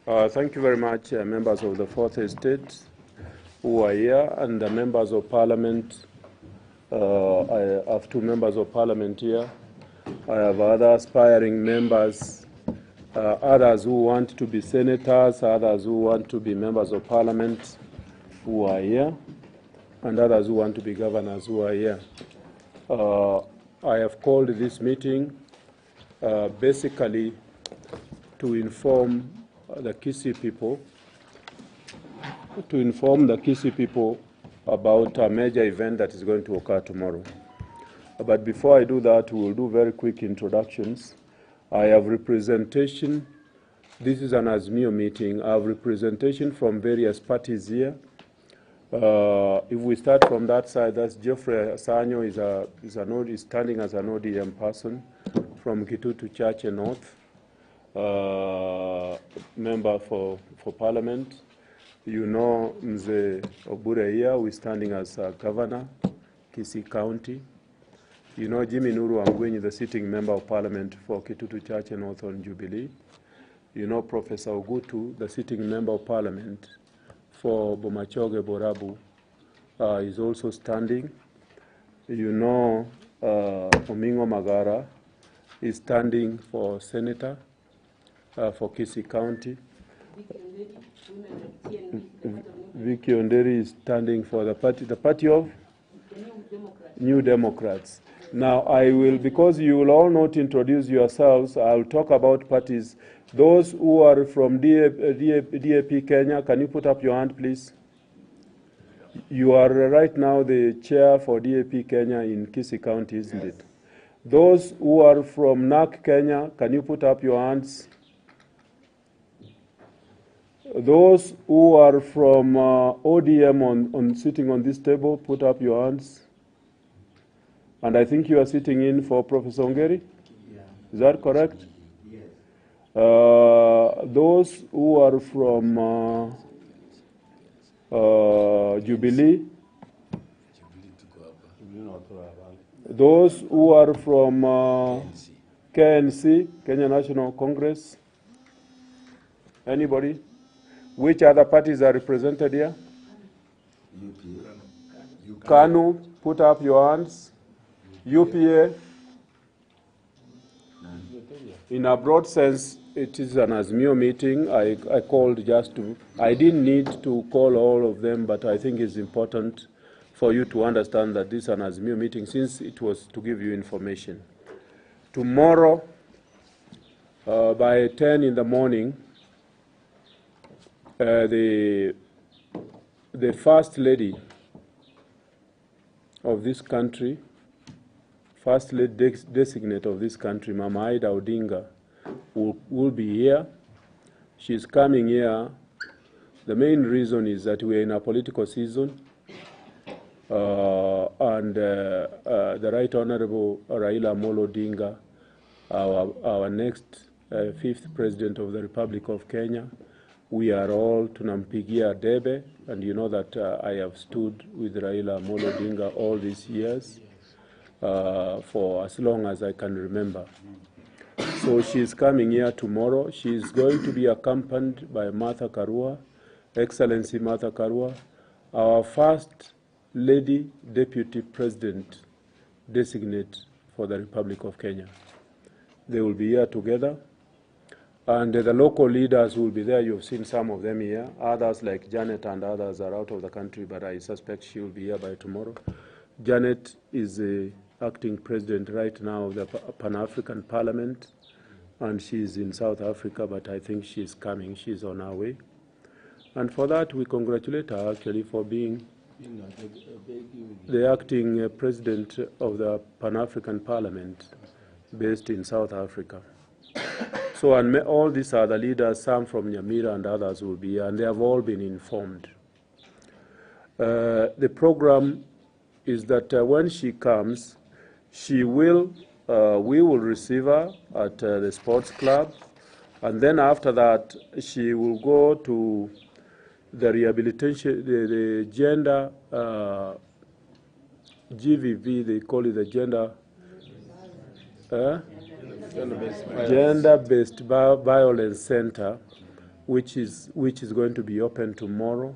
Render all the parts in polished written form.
Thank you very much, members of the Fourth Estate who are here, and the members of Parliament. I have two members of Parliament here. I have other aspiring members, others who want to be senators, others who want to be members of Parliament who are here, and others who want to be governors who are here. I have called this meeting basically to inform the Kisii people, about a major event that is going to occur tomorrow. But before I do that, we will do very quick introductions. I have representation. This is an Azimio meeting. I have representation from various parties here. If we start from that side, that's Geoffrey Asanyo is standing as an ODM person from Kitutu Church North. Member for Parliament. You know Mzee Obure here, who is standing as governor, Kisii County. You know Jimmy Nuru Angwenyi, the sitting member of Parliament for Kitutu Church North on Jubilee. You know Professor Ogutu, the sitting member of Parliament for Bomachoge Borabu, is also standing. You know Omingo Magara is standing for Senator for Kisii County. Vicky Onderi is standing for the party of New Democrats. Now I will, because you will all not introduce yourselves, I will talk about parties. Those who are from DAP Kenya, can you put up your hand, please? You are right now the chair for DAP Kenya in Kisii County, isn't it? Those who are from NAC Kenya, can you put up your hands? Those who are from ODM sitting on this table, put up your hands. And I think you are sitting in for Professor Ongeri? Yeah. Is that correct? Yes. Those who are from Jubilee? Those who are from KNC, Kenya National Congress? Anybody? Which other parties are represented here? KANU, put up your hands. UPA. In a broad sense, it is an Azimio meeting. I called just to, I didn't need to call all of them, but I think it's important for you to understand that this is an Azimio meeting, since it was to give you information. Tomorrow, by 10 in the morning, the First Lady of this country, First Lady designate of this country, Mama Ida Odinga, will be here. She's coming here. The main reason is that we're in a political season, and the Right Honorable Raila Amolo Odinga, our next fifth President of the Republic of Kenya, we are all tunampigia debe, and you know that I have stood with Raila Amolo Odinga all these years for as long as I can remember. So she's coming here tomorrow. She's going to be accompanied by Martha Karua, Excellency Martha Karua, our First Lady Deputy President designate for the Republic of Kenya. They will be here together. And the local leaders will be there. You've seen some of them here. Others, like Janet and others, are out of the country, but I suspect she will be here by tomorrow. Janet is the acting president right now of the Pan-African Parliament, and she's in South Africa, but I think she's coming. She's on her way. And for that, we congratulate her, actually, for being the acting president of the Pan-African Parliament based in South Africa. So, and all these other leaders, some from Nyamira and others, will be here, and they have all been informed. The program is that when she comes, we will receive her at the sports club, and then after that, she will go to the rehabilitation, the gender, GVV, they call it the gender, Gender-Based Violence Center which is going to be open tomorrow.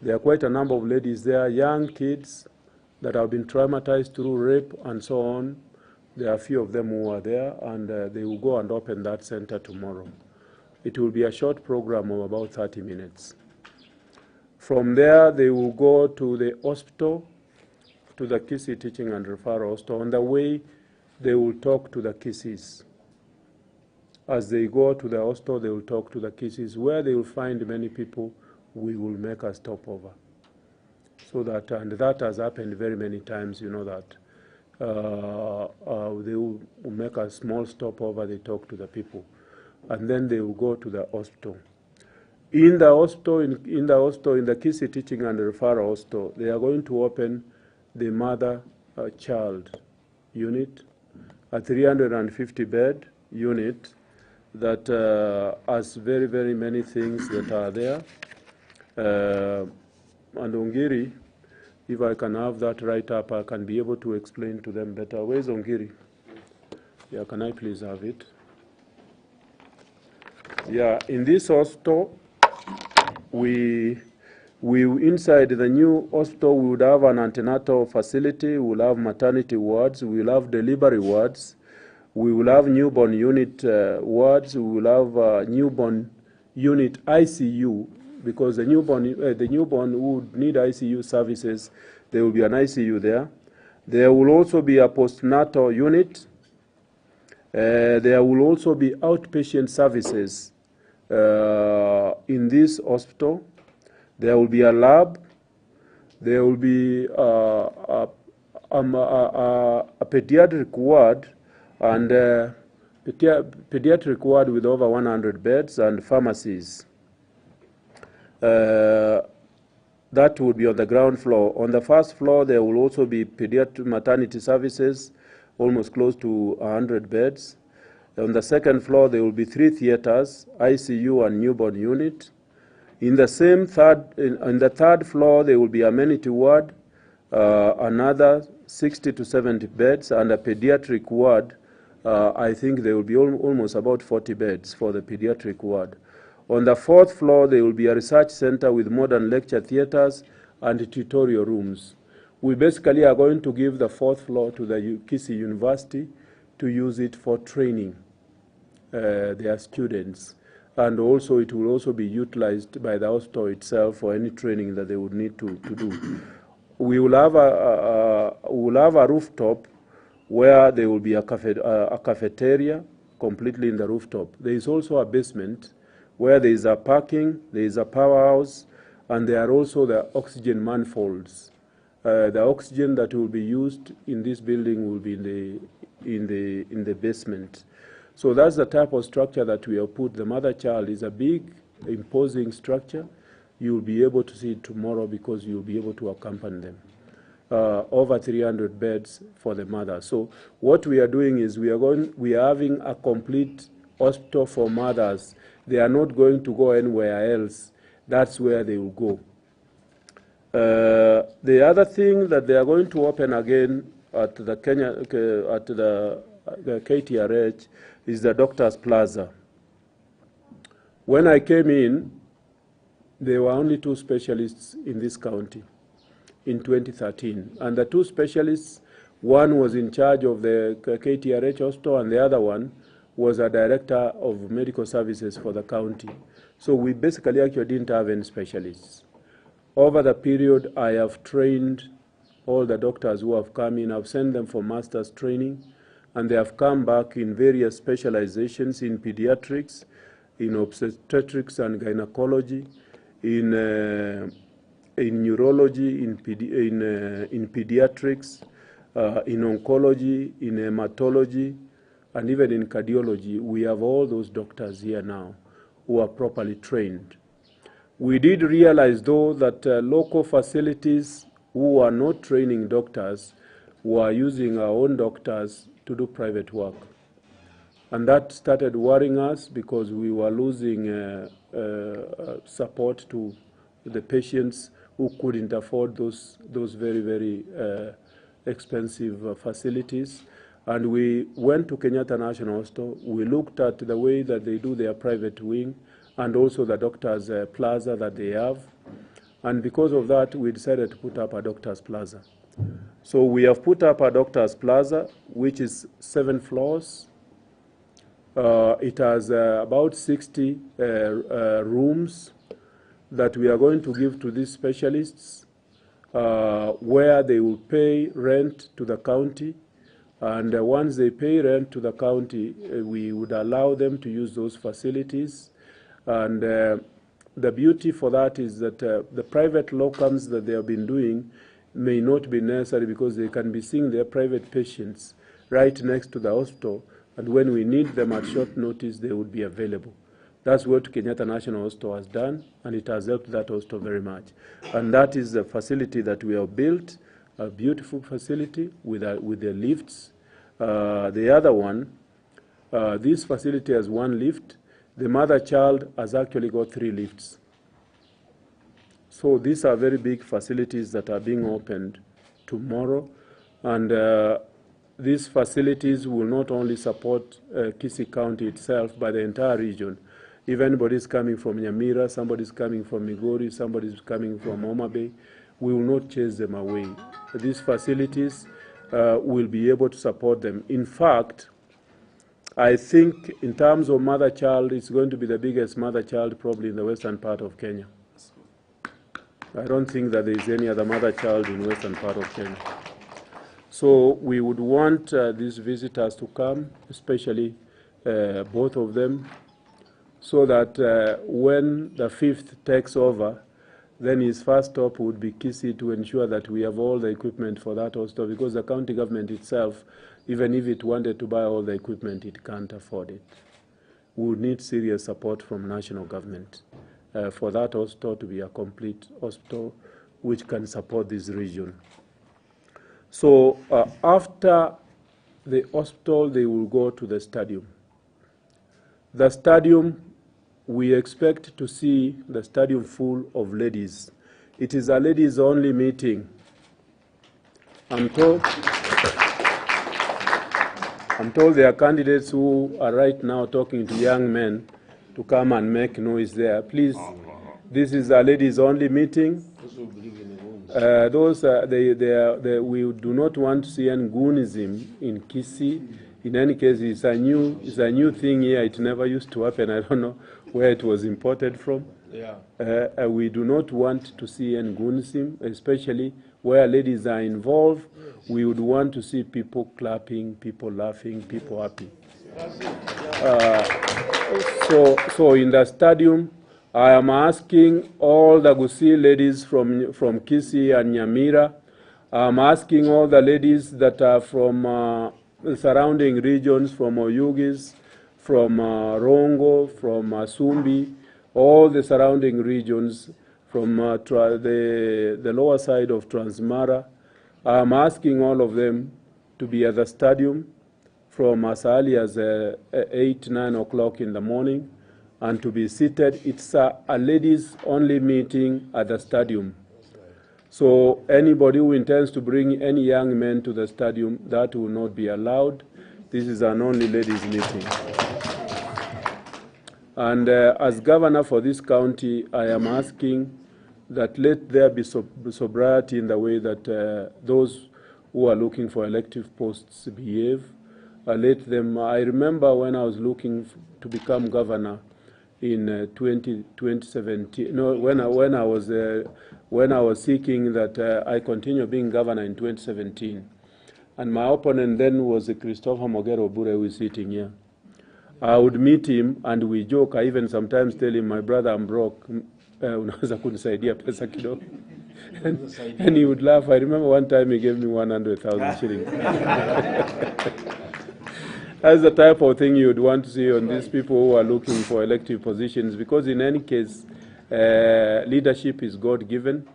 There are quite a number of ladies there, young kids that have been traumatized through rape and so on. There are a few of them who are there, and they will go and open that center tomorrow. It will be a short program of about 30 minutes. From there, they will go to the hospital, to the Kisii Teaching and Referral Hospital. On the way, they will talk to the Kisiis. As they go to the hospital, they will talk to the Kisiis. Where they will find many people, we will make a stopover. So that, and that has happened very many times, you know that. They will make a small stopover, they talk to the people. And then they will go to the hospital. In the hospital, in the Kisii Teaching and Referral Hospital, they are going to open the mother-child unit, a 350-bed unit that has very, very many things that are there. And Ongiri, if I can have that right up, I can be able to explain to them better. Where's Ongiri? Yeah, can I please have it? Yeah, in this hospital, we inside the new hospital, we would have an antenatal facility, we will have maternity wards, we will have delivery wards, we will have newborn unit wards, we will have newborn unit ICU, because the newborn would need ICU services. There will be an ICU there. There will also be a postnatal unit. There will also be outpatient services in this hospital. There will be a lab. There will be a pediatric ward, and pediatric ward with over 100 beds and pharmacies. That would be on the ground floor. On the first floor, there will also be pediatric maternity services, almost close to 100 beds. On the second floor, there will be 3 theaters, ICU and newborn unit. In the third floor, there will be amenity ward, another 60 to 70 beds, and a pediatric ward. I think there will be almost about 40 beds for the pediatric ward. On the 4th floor, there will be a research center with modern lecture theaters and tutorial rooms. We basically are going to give the 4th floor to the Kisii University to use it for training their students. And also, it will also be utilized by the hospital itself for any training that they would need to do. We will have a rooftop where there will be a cafeteria completely in the rooftop. There is also a basement where there is a parking, there is a powerhouse, and there are also the oxygen manifolds. The oxygen that will be used in this building will be in the basement. So that's the type of structure that we have put. The mother-child is a big, imposing structure. You'll be able to see it tomorrow because you'll be able to accompany them. Over 300 beds for the mother. So what we are doing is we are having a complete hospital for mothers. They are not going to go anywhere else. That's where they will go. The other thing that they are going to open again at the KTRH is the Doctor's Plaza. When I came in, there were only 2 specialists in this county in 2013. And the 2 specialists, one was in charge of the KTRH hospital, and the other one was a director of medical services for the county. So we basically actually didn't have any specialists. Over the period, I have trained all the doctors who have come in. I've sent them for master's training, and they have come back in various specializations in pediatrics, in obstetrics and gynecology, in neurology, in pediatrics, in oncology, in hematology, and even in cardiology. We have all those doctors here now who are properly trained. We did realize, though, that local facilities who are not training doctors were using our own doctors to do private work. And that started worrying us because we were losing support to the patients who couldn't afford those very, very expensive facilities. And we went to Kenyatta National Hospital. We looked at the way that they do their private wing, and also the doctors' plaza that they have. And because of that, we decided to put up a doctor's plaza. So we have put up a doctor's plaza, which is 7 floors. It has about 60 rooms that we are going to give to these specialists, where they will pay rent to the county. And once they pay rent to the county, we would allow them to use those facilities. And the beauty for that is that the private locums that they have been doing may not be necessary, because they can be seeing their private patients right next to the hospital, and when we need them at short notice, they would be available. That's what Kenyatta National Hospital has done, and it has helped that hospital very much. And that is the facility that we have built, a beautiful facility with the lifts. The other one, this facility has 1 lift. The mother-child has actually got 3 lifts. So these are very big facilities that are being opened tomorrow. And these facilities will not only support Kisii County itself, but the entire region. If anybody is coming from Nyamira, somebody is coming from Migori, somebody is coming from Homa Bay, we will not chase them away. These facilities will be able to support them. In fact, I think in terms of mother-child, it's going to be the biggest mother-child probably in the western part of Kenya. I don't think that there is any other mother-child in the western part of Kenya. So we would want these visitors to come, especially both of them, so that when the 5th takes over, then his first stop would be Kisii, to ensure that we have all the equipment for that hospital, because the county government itself, even if it wanted to buy all the equipment, it can't afford it. We would need serious support from national government for that hospital to be a complete hospital which can support this region. So after the hospital, they will go to the stadium. The stadium, we expect to see the stadium full of ladies. It is a ladies-only meeting. I'm told there are candidates who are right now talking to young men to come and make noise there. Please, this is a ladies-only meeting. We do not want to see any goonism in Kisii. In any case, it's a new thing here. It never used to happen. I don't know where it was imported from. Yeah. We do not want to see any goonism, especially where ladies are involved. We would want to see people clapping, people laughing, people happy. So in the stadium, I am asking all the Gusii ladies from Kisii and Nyamira. I'm asking all the ladies that are from the surrounding regions, from Oyugis, from Rongo, from Sumbi, all the surrounding regions, from the lower side of Transmara. I'm asking all of them to be at the stadium from as early as 8, 9 o'clock in the morning, and to be seated. It's a ladies-only meeting at the stadium. So anybody who intends to bring any young men to the stadium, that will not be allowed. This is an only ladies meeting. And as governor for this county, I am asking that let there be sobriety in the way that those who are looking for elective posts behave. Let them. I remember when I was looking to become governor in 2017. No, when I was seeking that I continue being governor in 2017, and my opponent then was Christopher Mogero Bure, who is sitting here. I would meet him and we joke. I even sometimes tell him, my brother, I'm broke. Unaweza kunisaidia pesa kidogo. And he would laugh. I remember one time he gave me 100,000 shillings. That's the type of thing you would want to see on these people who are looking for elective positions, because in any case, leadership is God-given,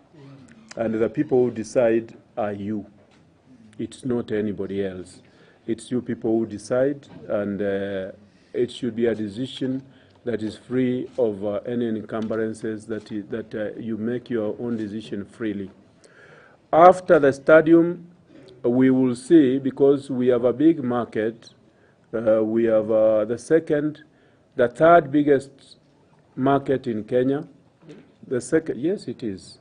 and the people who decide are you. It's not anybody else. It's you people who decide, and it should be a decision that is free of any encumbrances, that you make your own decision freely. After the stadium, we will see, because we have a big market, we have the third biggest market in Kenya. The second, yes, it is.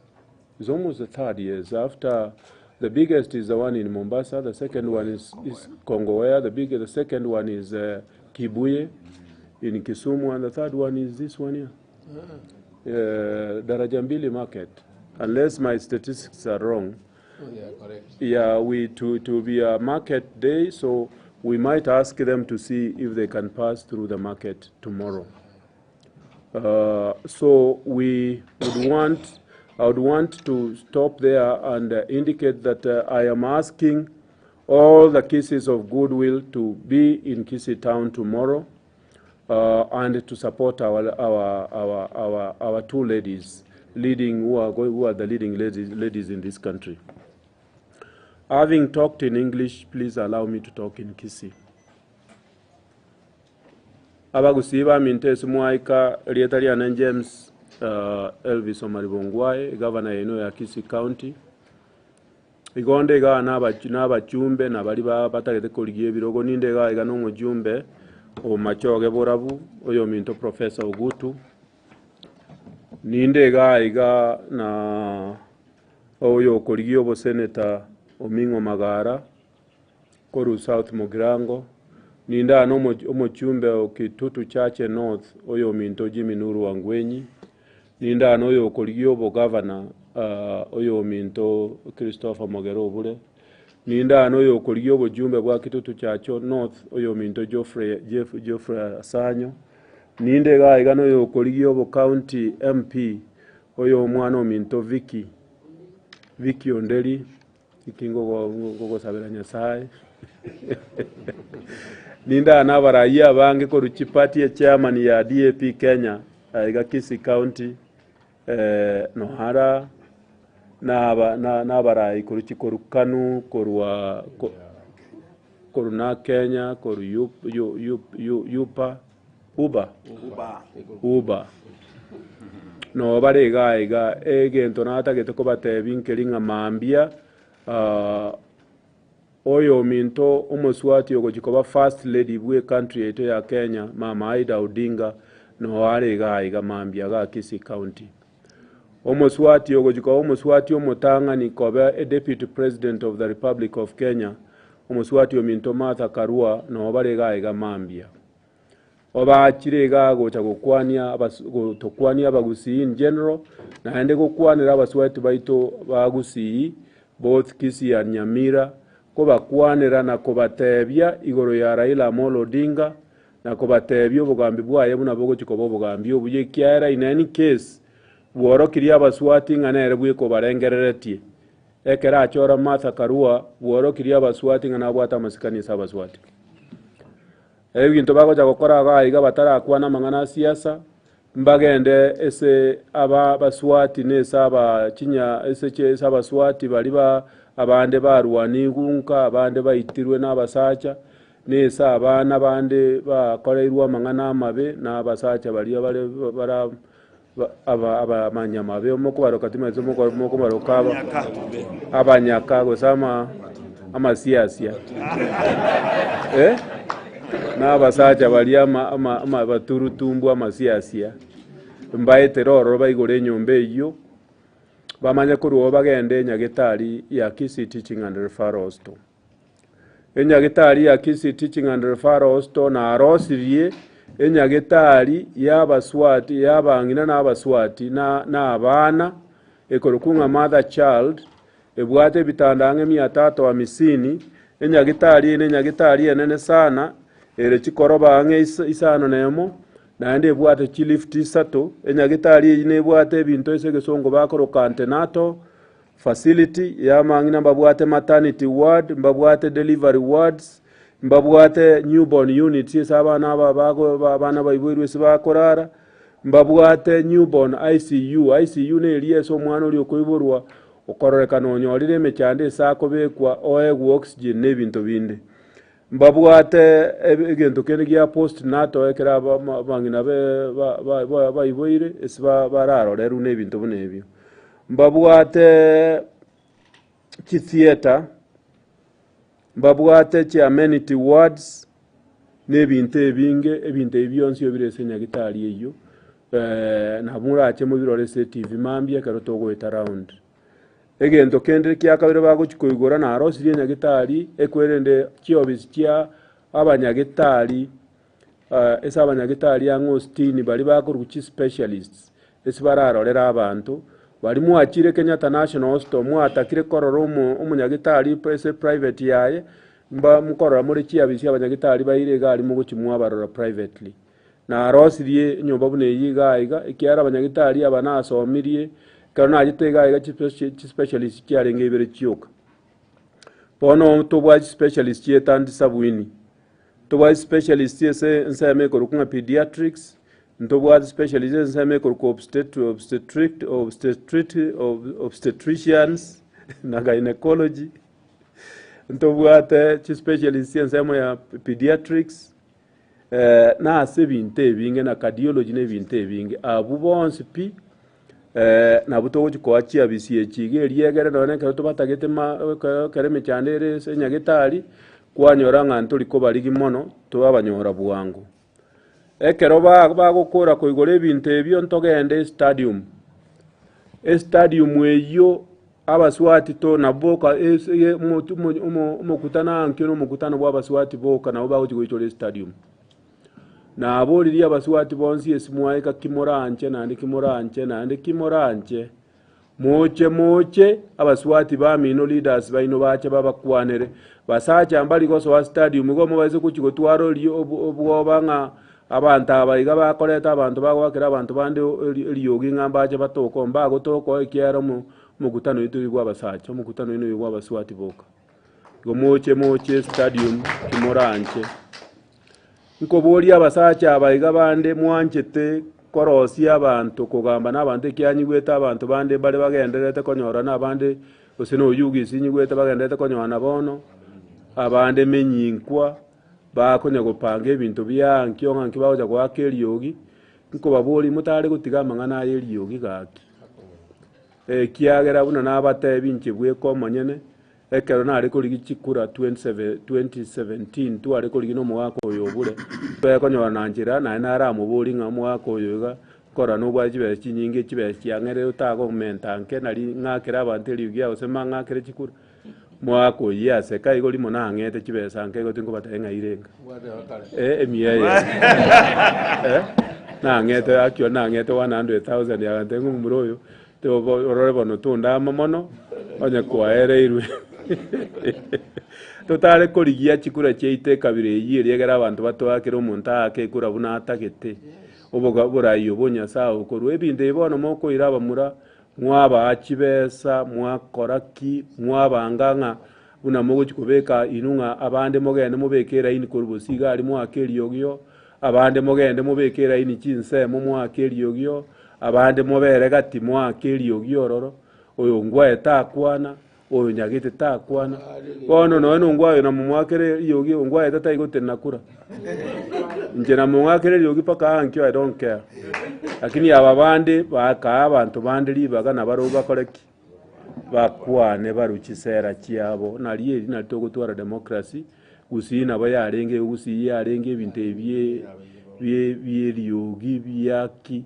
It's almost the third years. After the biggest is the one in Mombasa. The second one is Kongowea. The second one is Kibuye in Kisumu, and the third one is this one here. Darajambili market. Unless my statistics are wrong. Oh, yeah, correct. Yeah, to be a market day, so we might ask them to see if they can pass through the market tomorrow. So I would want to stop there and indicate that I am asking all the Kisiis of goodwill to be in Kisii town tomorrow and to support our two ladies who are the leading ladies in this country. Having talked in English, please allow me to talk in Kisii. Abagusiba mintes muaika rietariana James Ongwae, Governor ya Kisii County. Igonde ga n'abachumbe nabali batagete koligie birogo ninde ga n'omujumbe o machoge borabu oyo minto Professor Ogutu. Ninde ga na oyo koligie obo Senator Omingo Magara koru South Mugirango. Ninda omochumbe okitutu chache North oyo minto Jimmy Nuru Wangwenyi. Ninda oyo koligie obo Governor oyo minto Christopher Mogero Bule. Ninda oyo koligie obo jumbe bwa kitutu chacho North oyo minto Geoffrey Asanyo. Ninde ga oyo koligie obo County MP oyo mwana minto Vicky Ondeli ikingo go sabira Nyasaye. Ninda nabaraia bange ko ruchipati ya chairman ya DAP Kenya iga Kisii County nohara nabarai ko ruchikorukanu korwa koruna Kenya koru uba no barega iga egento natagete ko batebinkeringa mambia oyo minto omoswati ogojikoba first lady bwe country yetu ya Kenya Mama Ida no arega iga mambia ga Kisii County. Omoswati ogojikoba omoswati omotanga ni koba a deputy president of the Republic of Kenya omoswati ominto Mama Karua no barega iga mambia. Oba chirega gocha gokwania Abagusii in general na ende gokwanira abaswati baito Abagusii both Kisii and Nyamira koba kwanira na kobatebya igoro ya Raila Amolo Odinga na kobatebya obugambi bwaye buna bogo chikobo obugambi obuye kyara in any case bworo kiria abaswati ngana bwe ko barengereretie ekera achora Mama Karua bworo kiria abaswati ngana bwata masikani sabaswati ebintu bago chakokora ga batara kwana mangana siasa mbagende ese aba baswati nesa aba chinya ese che sabaswati baliba abande barwani gunka abande bayitirwe n'abasacha nesa abana bande bakoreirwa mangana amabe n'abasacha bali bara abamanyamabe omukubaro katima zo mukubaro kaba abanyaka gosama amasiasia n'abasacha bali ama baturutumbu amasiasia mbaye teroro baigore nyombe iyo bamanya kuruo bagende nyagetari ya Kisii Teaching and Referral Hospital. Nyagetari ya Kisii Teaching and Referral Hospital na arosirie nyagetari y'abaswati y'abangina n'abaswati na abana ekorokunga mother child ebwate bitandange 350 nyagetari enene sana ere chikoroba ange isano nemo naende bwate chilifti sato enyagitari ine bwate ebintu esegesongo bakoro antenatal facility yamangina mbabwate maternity ward mbabwate delivery wards mbabwate newborn units esabana abana baibwirwe sibakorara mbabwate newborn ICU ne elieso mwana oli okoiborwa okororekana onyorire emechande esakobekwa oegwa oxygen nebintu binde mbabwate egento kene gya postnatal ekera bangina bayiboire esiba bararoreru nebintu bunebyo mbabwate theater mbabwate amenity wards nebintu ebinge ebintu ebyonsi obirese nyagitari eyo na mura ache mu birore se TV mambia karo togweta round egento kende kya kabire bagochikoigora na arosirie nyagitari ekwerende kiobisi kya abanyagitari esa abanyagitari angostini bali bakoruchi specialists esi bararorera abantu bali mwachire Kenyatta National Hospital mwatakire kororo umunyagitari private yaye mba mukorora muri kiabisi abanyagitari bayire gari mu guchimwa barora privately na arosirie nyomba bune yiga ikiara abanyagitari abanasomirie kana agitega iga specialist kyarenge ibere kyoka bono tobwa specialist yetandi sabwini tobwa specialist yese nseme korukunga pediatrics ntobwa specialist yese nseme koruko obstetricians na gynecology ntobwa te specialist nseme ya pediatrics na asebinte binge na cardiology ne binte binge abu bonse pi na buto ko achia bisi chige riegere none ka to batagete kare mechandere se nyagitari kwanyora nganto liko barigi mono to abanyora buwangu ekero bagokora koigore binte byo ntogende stadium eyo abaswati to naboka mukutana ankino mukutano bwa abaswati boka na bagochigwe stadium na aboriria abaswati bonsi esimwaika kimoranche nandi kimoranche moche abaswati ba mino leaders baino bache babakwanere basacha mbali goso wa stadium go mubaze kuchigotwaro obwobanga abantu abayiga bakoreta abantu bagwakira abantu bande liyogi ngambache batoko mbago toko ekiaro mukutano yitu gwa basacha mukutano ino gwa abaswati boka go moche stadium kimoranche nko boli abasacha abayiga bande mwanchete korosi abantu kugamba n'abantu kyanyigweta abantu bande bale bagenderete konyora n'abande oseno uyugisi nyigweta bagenderete konyona bono abande menyinkwa bakonya gupanga ebintu byankyo nganki bawoja kwa keliogi nko baboli mutale gutiga mangana yeliogi gaki kiagera buna n'abate binche bweko manyene ekero na ariko ligichikura 2017 tu ariko ligino mwako oyobure bekonyora nanjira na nara mubuli nga mwako oyoga kora no bwa jibe chinyinge chibe kyangere utago mentanke nari ngakira abantu liugia osema ngakire chikura mwako yase kai goli mona ngete chibe sanke gotingo batenga irenga emiye na ngete akyo na ngete 100,000 ya ntengu muroyo to orore bono tunda mono onye kwaere irwe totale koligia chikura cheite kabire yiriegera abantu batwakira omuntu akekura buna atagete oboga burayo bonya sawo korwe binde bono moko iraba mura mwaba achibesa mwakoraki mwabanganga buna mogo chikubeka inunga abande mogende mubekera ini korubusiga ali mwakeliogyo abande mogende mubekera ini chinse mwakeliogyo abande mobere gati mwakeliogyo roro oyo ngwae takwana oyo nyagite takwana bono no ngwae na mwakere yogi ngwae tata igote nakura nje na mwakere yogi paka ankyo I don't care lakini aba bande baka abantu bande libaga na baroba koreki bakwane baruchisera kiabo naliye nalito gutwara democracy gusina bayarenge gusi yarenge ibintu bye byaki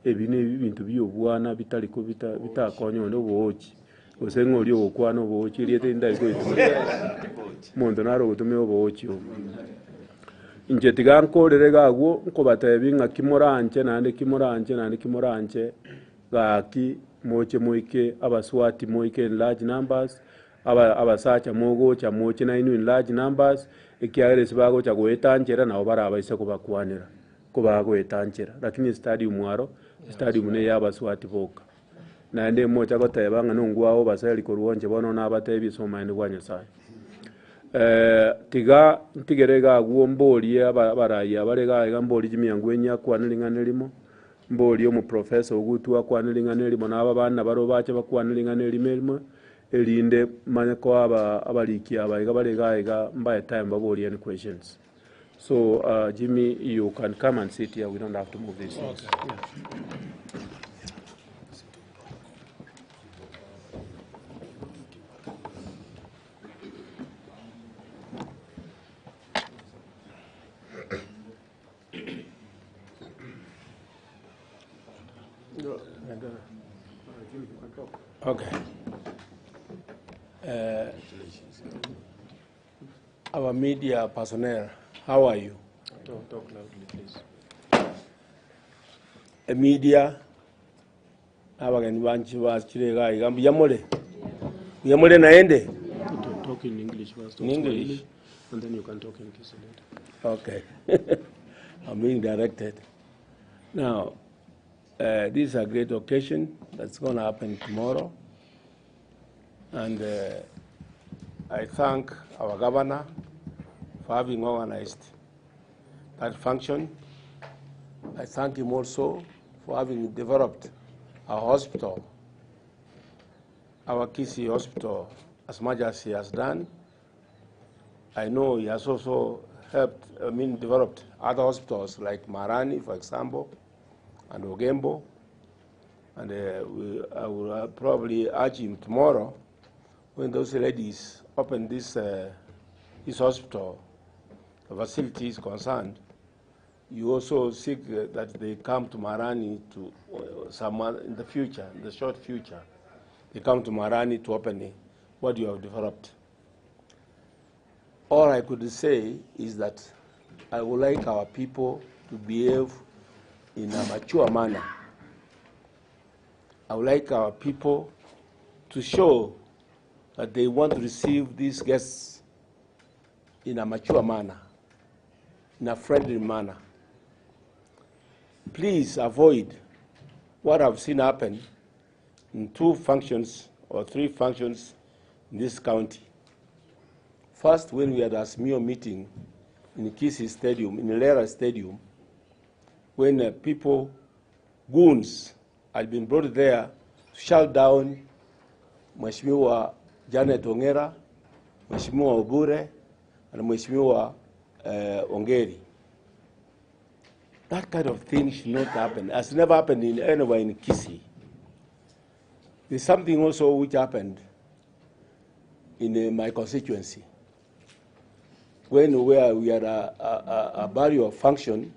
ebine ibintu byobwana bitaliko bitakonyo ndo bochi osengo lyo kwano bochi liete ndai ko mondo naro gutume bochi inje tiganko lerega gwo nko batebinga kimoranche gaki moche moike abaswati moike in large numbers abasacha mogocha moche na in large numbers ekiagere sibago cha goetanchera na obara abaise kubakwanira kubagoetanchera lakini stadium waro stadium ne yabaswati boka na ndi mocha gotebanga nungwao baseli koruonje bono nabatebi somaine gwa Nyasaye tigerega gwo mboli abaraya barega igamboli jimyangwenya kwaniling'anelimo mboli omu professor ogutwa kwaniling'anelimo naba bana baro bache bakwaniling'anelimo elinde manyako abaliki abayiga barega mbaye time baboli any questions so Jimmy, you can come and sit here, we don't have to move these things. Yeah. And I think you can talk. Okay. Our media personnel, how are you? Talk loudly, please. Media, abageni banchi bachirega igambu yamole naende. Talk in English first. In English, and then you can talk in Kisii later. Okay. I'm being directed. Now, this is a great occasion that's going to happen tomorrow. And I thank our governor for having organized that function. I thank him also for having developed our hospital, our Kisii hospital, as much as he has done. I know he has also helped, developed other hospitals like Marani, for example, and Ogembo. And I will probably urge him tomorrow, when those ladies open this hospital, the facility is concerned, you also seek that they come to Marani to someone in the future, in the short future, they come to Marani to open what you have developed. All I could say is that I would like our people to behave in a mature manner. I would like our people to show that they want to receive these guests in a mature manner, in a friendly manner. Please avoid what I've seen happen in 2 functions or 3 functions in this county. First, when we had a SMEO meeting in Kisii Stadium, in Lera Stadium, when people, goons, had been brought there to shout down Mheshimiwa Janet Ongera, Mheshimiwa Obure, and Mheshimiwa Ongeri. That kind of thing should not happen. It has never happened anywhere in Kisii. There's something also which happened in my constituency. When we had a burial function,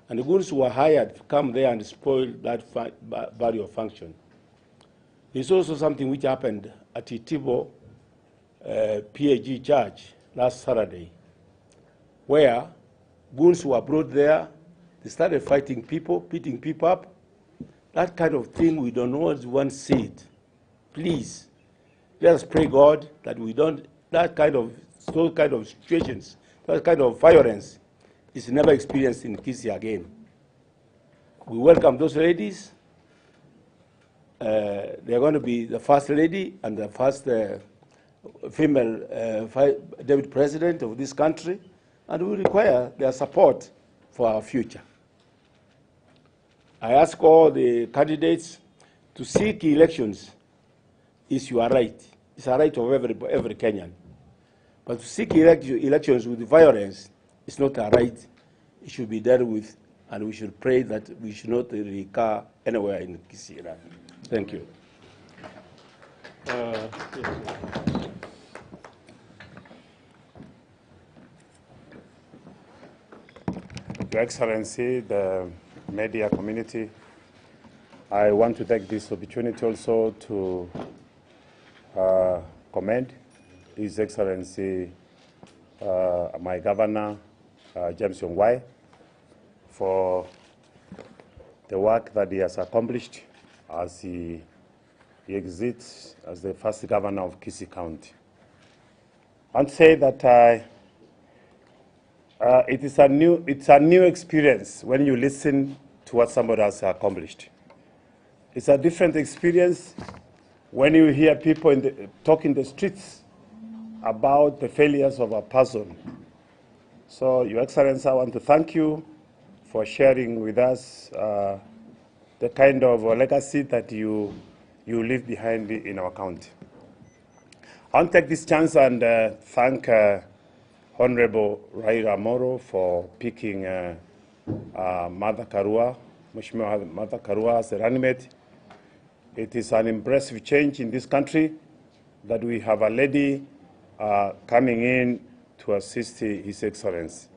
and the goons were hired to come there and spoil that burial function. There's also something which happened at Itibo PAG Church last Saturday, where goons were brought there, they started fighting people, beating people up. That kind of thing, we don't want to see it. Please, let us pray God that we don't, those kind of situations, that kind of violence is never experienced in Kisii again. We welcome those ladies. They're going to be the first lady and the first female deputy president of this country, and we require their support for our future. I ask all the candidates to seek elections. Is your right. It's a right of every Kenyan. But to seek elections with violence is not a right. It should be dealt with, and we should pray that we should not recur anywhere in Kisii. Thank you. Yes. Your Excellency, the media community, I want to take this opportunity also to commend His Excellency, my Governor, James Ongwae, for the work that he has accomplished as he exits as the first governor of Kisii County. I want to say that it's a new experience when you listen to what somebody has accomplished. It's a different experience when you hear people talk in the streets about the failures of a person. So, Your Excellency, I want to thank you for sharing with us the kind of legacy that you leave behind in our county. I want to take this chance and thank Honorable Raila Moro for picking Mother Karua, Mheshimiwa Mother Karua as a running mate. It is an impressive change in this country that we have a lady coming in to assist His Excellency.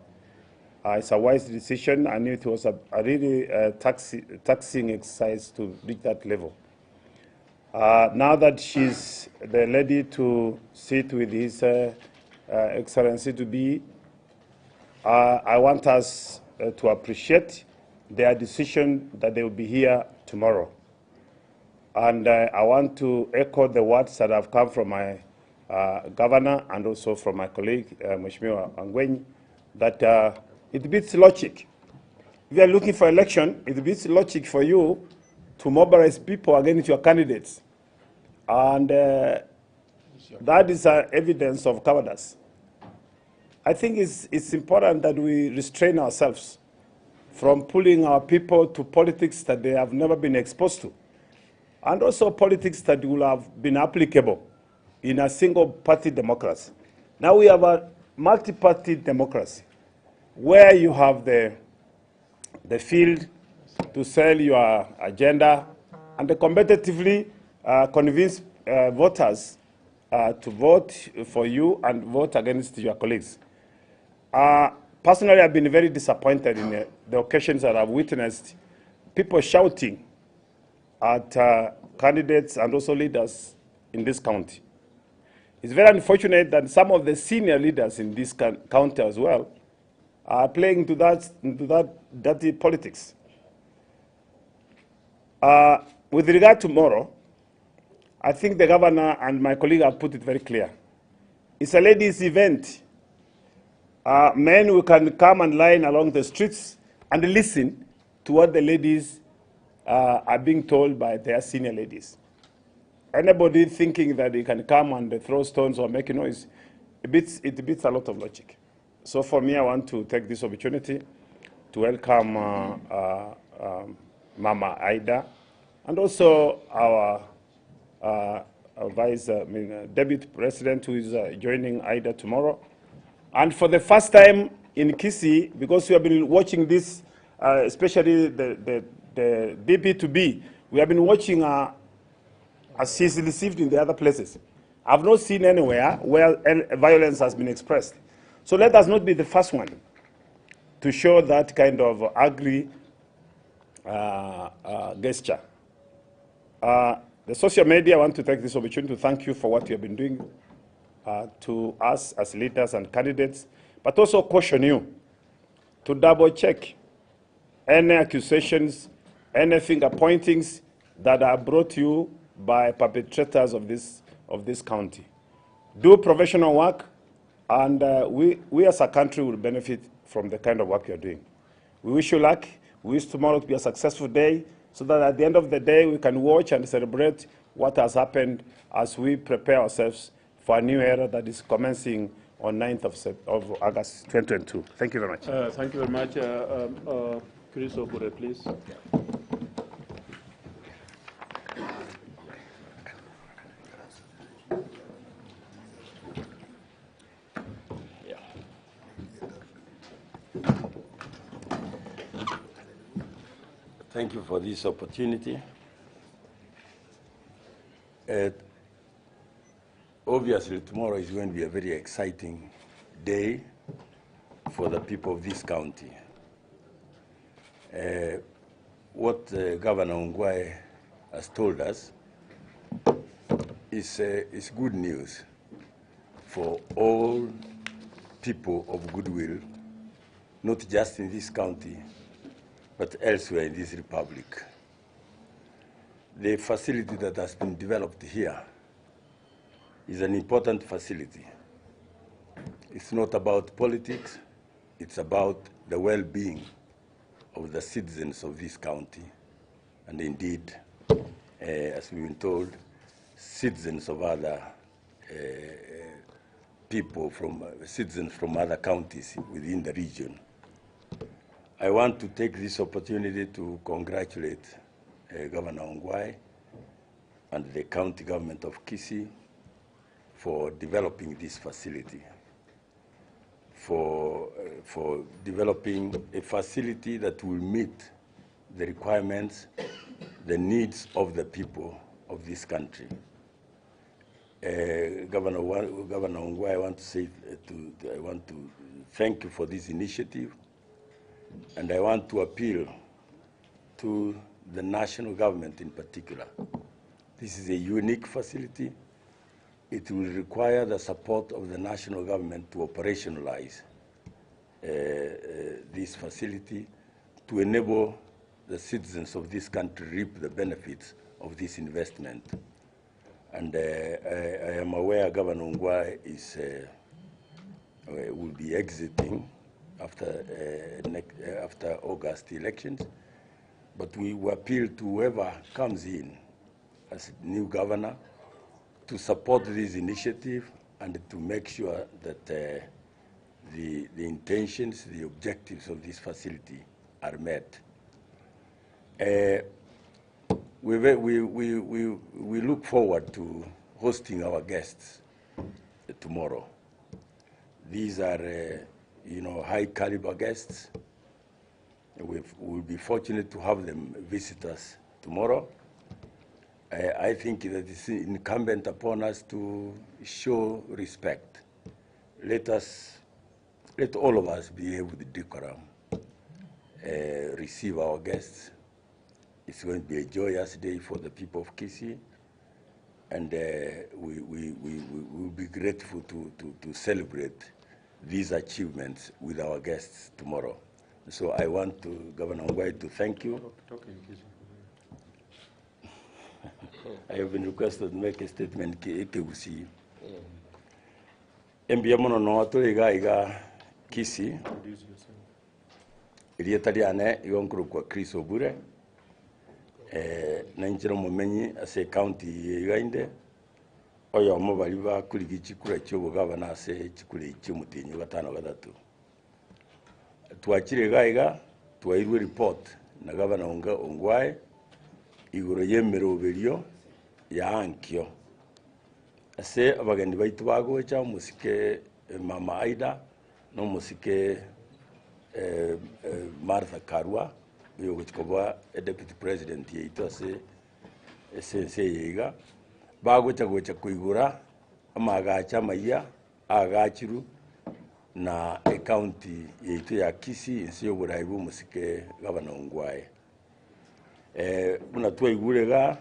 It's a wise decision. I knew it was a really taxing exercise to reach that level. Now that she's ready to sit with His Excellency to be, I want us to appreciate their decision that they will be here tomorrow. And I want to echo the words that have come from my governor and also from my colleague, Mheshimiwa Ongwae, that it beats logic. If you are looking for election, it beats logic for you to mobilize people against your candidates. And that is evidence of cowardice. I think it's important that we restrain ourselves from pulling our people to politics that they have never been exposed to, and also politics that will have been applicable in a single-party democracy. Now we have a multi-party democracy where you have the field to sell your agenda and competitively convince voters to vote for you and vote against your colleagues. Personally, I've been very disappointed in the occasions that I've witnessed people shouting at candidates and also leaders in this county. It's very unfortunate that some of the senior leaders in this county as well are playing into that dirty politics. With regard to tomorrow, I think the governor and my colleague have put it very clear. It's a ladies' event. Men who can come and line along the streets and listen to what the ladies are being told by their senior ladies. Anybody thinking that they can come and throw stones or make noise, it beats a lot of logic. So for me, I want to take this opportunity to welcome Mama Ida and also our Deputy President who is joining Ida tomorrow. And for the first time in Kisii, because we have been watching this, especially the BP2B, we have been watching as she's received in the other places. I've not seen anywhere where violence has been expressed. So let us not be the first one to show that kind of ugly gesture. The social media, I want to take this opportunity to thank you for what you have been doing to us as leaders and candidates, but also caution you to double check any accusations, any finger pointings that are brought to you by perpetrators of this county. Do professional work, and we as a country will benefit from the kind of work you're doing. We wish you luck. We wish tomorrow to be a successful day, so that at the end of the day we can watch and celebrate what has happened as we prepare ourselves for a new era that is commencing on 9th of August 2022. Thank you very much. Thank you very much. Kisii, please. Thank you for this opportunity. Obviously, tomorrow is going to be a very exciting day for the people of this county. What Governor Ongwae has told us is good news for all people of goodwill, not just in this county, but elsewhere in this republic. The facility that has been developed here is an important facility. It's not about politics, it's about the well-being of the citizens of this county, and indeed, as we've been told, citizens of other citizens from other counties within the region. I want to take this opportunity to congratulate Governor Ongwae and the county government of Kisii for developing this facility, for developing a facility that will meet the requirements, the needs of the people of this country. Governor Ongwae, I want to thank you for this initiative, And I want to appeal to the national government in particular. This is a unique facility. It will require the support of the national government to operationalize this facility to enable the citizens of this country reap the benefits of this investment. And I am aware Governor Ongwae is will be exiting after August elections, but we will appeal to whoever comes in as new governor to support this initiative and to make sure that the intentions, the objectives of this facility are met. We look forward to hosting our guests tomorrow. These are, high caliber guests. We'll be fortunate to have them visit us tomorrow. I think that it's incumbent upon us to show respect. Let all of us behave with decorum, receive our guests. It's going to be a joyous day for the people of Kisii, and we will be grateful to celebrate these achievements with our guests tomorrow. So I want to, Governor Ongwae, to thank you. I have been requested to make a statement. Kisii. Embiamono no iga Kisii. Irietariane yonkuru kwa Chris Obure. Na nchiro mumenyi ase county igainde. Oyo mobali ba kuligi chikura cyobo gavana ase chikure chimutinyo gatano gatatu. Twachire gaiga twairwe report na Governor Ongwae iguru yemero berio ya ankyo ase abageni baitu bagocha musike Mama Ida no musike Karua yo gutikoba deputy president yeito ase sense yiga bagocha gocha kuigura amagacha maiya agachiru na county yeito ya Kisii nsi yoburaibu musike Governor Ongwae muna twaigurega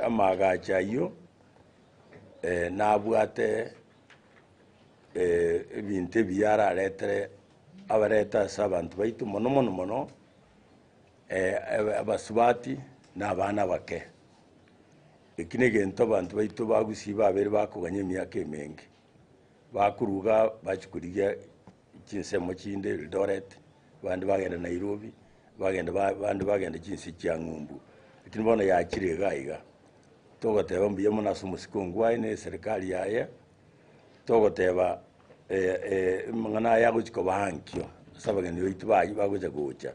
amagacha yo nabwate ebinte byara letere abareta sabantu baitu mono abasubati n'abana bake ikinege nto bantu baitu bagusiba abere bakuganye myaka emenge bakuruga bachikuriya kinsemo kinde Eldoret bandi bagenda Nairobi bandi bagenda kinsi kya Ngumbu ikini bona yakire gaiga togoteba mbiyemo naso musiko Ongwae ne serikali yaye togoteba mangana yago chiko bahankyo sabageni yoitu bagoja gocha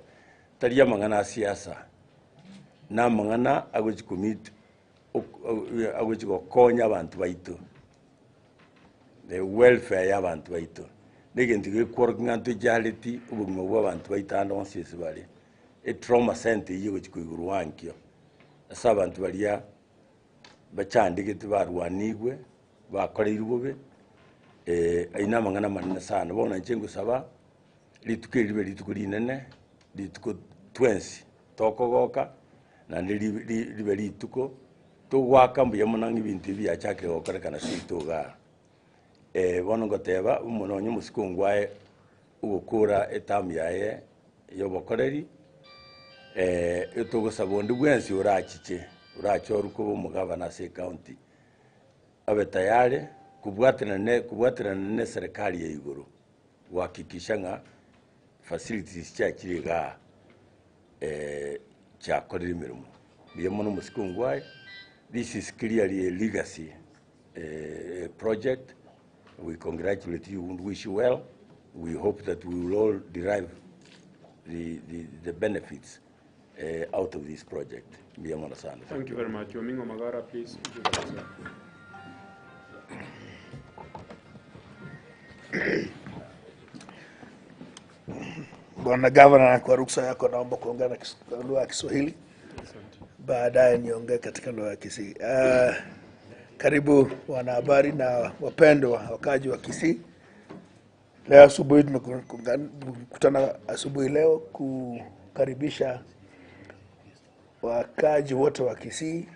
tariya mangana siasa na mangana agojikomit agojigo konya abantu baitu the welfare y'abantu baitu negenti gekornganto jaliti ubugmo bw'abantu baitanda onsese bali trauma center yigo chikuguru wankyo asabantu baliya bachandigete barwanigwe bakoreirwobe aina mangana manene sana bona nchengo saba litukiribe litukurinene lituko twensi tokogoka na libe lituko tugwaka mbuye munangi bintu bya chake okorekana sitoga bona ngoteba umunonye musiko Ongwae ugukura etamu yaye yobokoreri etogosabonde bwensi urachoruko umugabana se county abe tayari kubwatana ne serikali ya iguru wakikisha nga facilities chakiriga chakorera imirimo biyemo no musiko Ongwae. This is clearly a legacy project. We congratulate you and wish you well. We hope that we will all derive the benefits out of this project. Thank you very much. Omingo Magara, please. Bwana Governor, kwa ruksa yako naomba kuongea na lugha ya Kiswahili. Baadaye niongee katika lugha ya Kisii. Karibu wanahabari na wapendwa wakaji wa Kisii. Leo asubuhi tunakutana asubuhi leo kukaribisha wakaji wote wa Kisii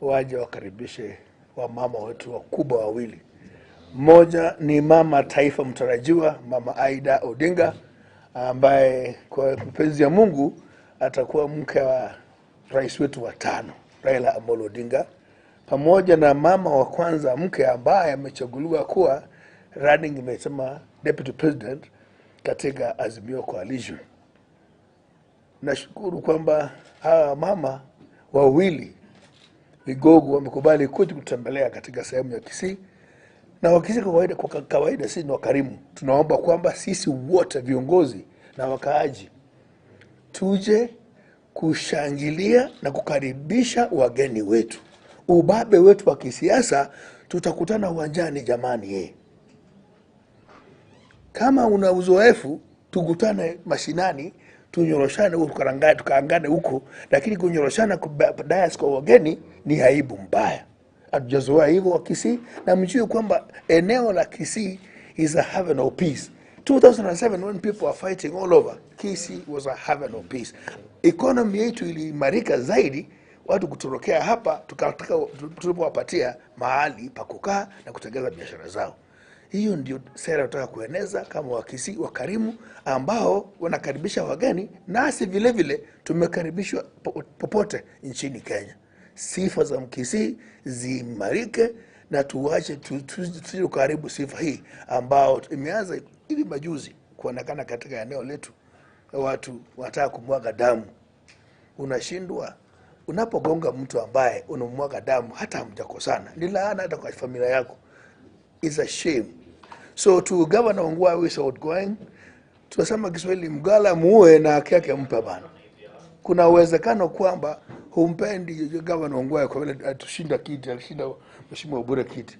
waje wakaribishe wamama wetu wakubwa wawili. Mmoja ni mama taifa mtarajiwa Mama Ida Odinga, ambaye kwa mapenzi ya Mungu atakuwa mke wa rais wetu wa 5 Raila Amolo Odinga, pamoja na mama wa kwanza mke ambaye amechaguliwa kuwa running imesema deputy president katika Azimio Coalition. Nashukuru kwamba hawa mama wawili vigogo wamekubali kuja kutembelea katika sehemu ya Kisii, na wakisi kwa kawaida sisi ni wakarimu. Tunaomba kwamba sisi wote viongozi na wakaaji tuje kushangilia na kukaribisha wageni wetu. Ubabe wetu wa kisiasa tutakutana uwanjani jamani. Kama una uzoefu tukutane mashinani, tunyoroshane huko, tukaangane huko, lakini kunyoroshana dayas kwa wageni ni aibu mbaya. Hatujazoea hivyo wa Kisii, na mjue kwamba eneo la Kisii is a haven of peace. 2007 when people were fighting all over, Kisii was a haven of peace. Economy yetu iliimarika zaidi watu kutorokea hapa, tulipowapatia mahali pa kukaa na kutengeneza biashara zao. Hiyo ndio sera tunataka kueneza kama Wakisii wakarimu ambao wanakaribisha wageni, nasi vile vile tumekaribishwa popote nchini Kenya. Sifa za Mkisii ziimarike na tuache tuje karibu sifa hii ambao imeanza hivi majuzi kuonekana katika eneo letu. Watu wanataka kumwaga damu. Unashindwa unapogonga mtu ambaye unamwaga damu hata hamjakosana. Ni laana hata kwa familia yako. It's a shame. So to Governor Ongwae is outgoing. Tunasema Kiswahili, mgala muue na haki yake mpe bana. Kuna uwezekano kwamba humpendi Governor Ongwae kwa vile atushinda kiti, alishinda mheshimiwa Bure kiti.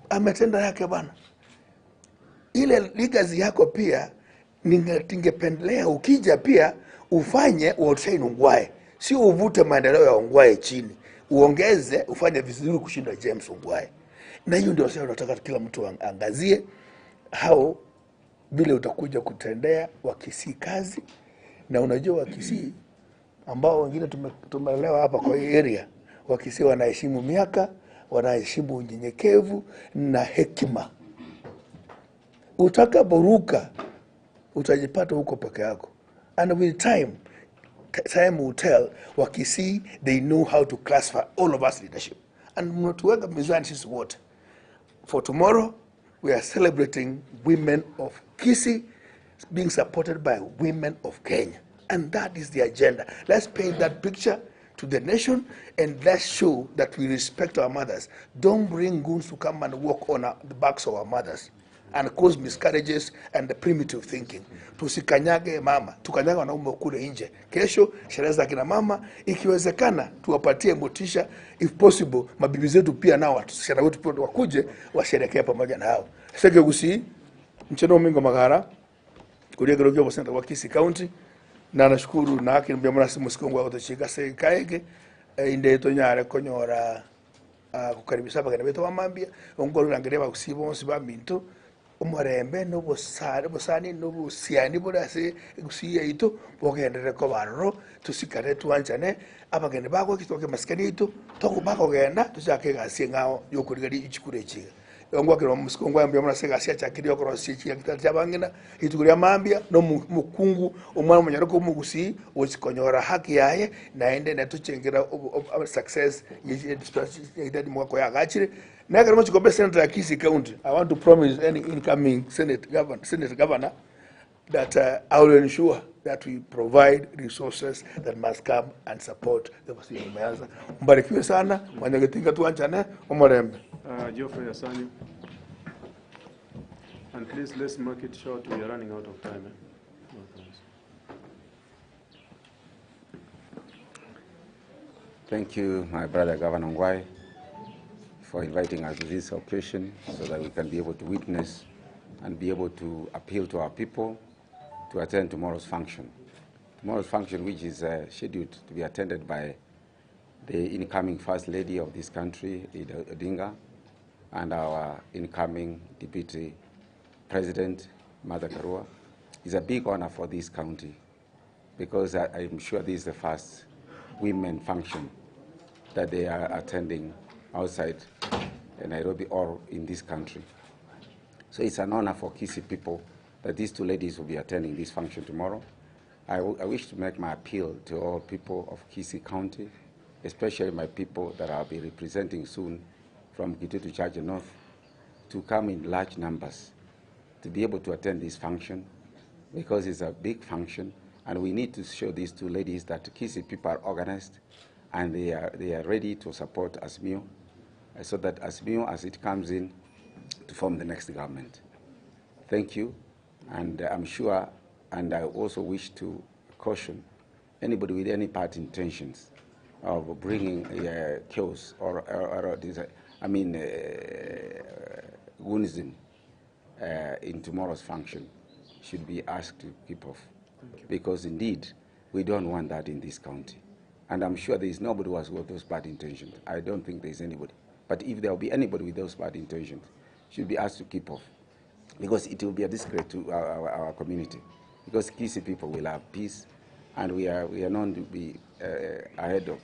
Ametenda yake bana. Ile legacy yako pia ningependelea ukija pia ufanye Walter Ongwae. Si uvute maendeleo ya Ongwae chini. Uongeze ufanye vizuri kushinda James Ongwae. Na hiyo ndio sasa tunataka kila mtu angazie hao vile utakuja kutendea Wakisii kazi. Na unajua Wakisii ambao wengine tumelewa hapa kwa hii area, Wakisii wanaheshimu miaka, wanaheshimu unyenyekevu na hekima. Utakaporuka utajipata huko peke yako. And with time will tell Wakisii they know how to classify all of us leadership. And mnatuweka mizani sisi wote. For tomorrow, we are celebrating women of Kisii being supported by women of Kenya. And that is the agenda. Let's paint that picture to the nation and let's show that we respect our mothers. Don't bring goons to come and walk on the backs of our mothers and cause miscarriages and the primitive thinking. Tusikanyage mama, tukanyage wanaume kule nje. Kesho sherehe za kina mama, ikiwezekana tuwapatie motisha, if possible mabibi zetu pia nao watusiana wetu pia wakuje washerekea pamoja na hao. Sege Kisii mcheno mingo magara kulia gerogyo bosenta wa Kisii County, na nashukuru na haki mbya mwana simu sikongo wa kutoshika se kaege inde to nyare konyora kukaribisha bagana beto bamambia ongolo nangereba kusibo siba minto umurembe no busani no busiani burase gusiya ito bogendere ko barro tusikare tuanjane abagende bago kitoke maskani ito toko bago genda tushake gasi ngao yokurigari ichikurechi ongwa kiro musiko ambia mwana sega sia chakiri okoro sichi yakita chabangina itukuria mambia no mukungu umwana munyaro ko mugusi osikonyora haki yaye naende na tuchengira success yidadi mwako ya gachire. Nagara much go Senator ya Kisii County. I want to promise any incoming Senate governor that I will ensure that we provide resources that must come and support the Kisii Meaza. Mbarikiwe sana, wanyagetinga tuanchane omorembe. Geoffrey Asanyu. And please let's make it short, we are running out of time. Thank you, my brother Governor Ongwae, for inviting us to this occasion so that we can be able to witness and be able to appeal to our people to attend tomorrow's function. Tomorrow's function, which is scheduled to be attended by the incoming First Lady of this country, Ida Odinga, and our incoming Deputy President, Mother Karua. It's a big honor for this county because I'm sure this is the first women function that they are attending outside Nairobi or in this country. So it's an honor for Kisii people that these two ladies will be attending this function tomorrow. I wish to make my appeal to all people of Kisii County, especially my people that I'll be representing soon from Kitui to Chaja North, to come in large numbers to be able to attend this function because it's a big function and we need to show these two ladies that Kisii people are organized and they are ready to support ASMIO so that ASMIO, as it comes in, to form the next government. Thank you, and I'm sure, and I also wish to caution anybody with any party intentions of bringing chaos or goonism in tomorrow's function should be asked to keep off. Because indeed, we don't want that in this county. And I'm sure there is nobody who has got those bad intentions. I don't think there is anybody. But if there will be anybody with those bad intentions, should be asked to keep off. Because it will be a disgrace to our community. Because Kisii people will have peace, and we are known to be to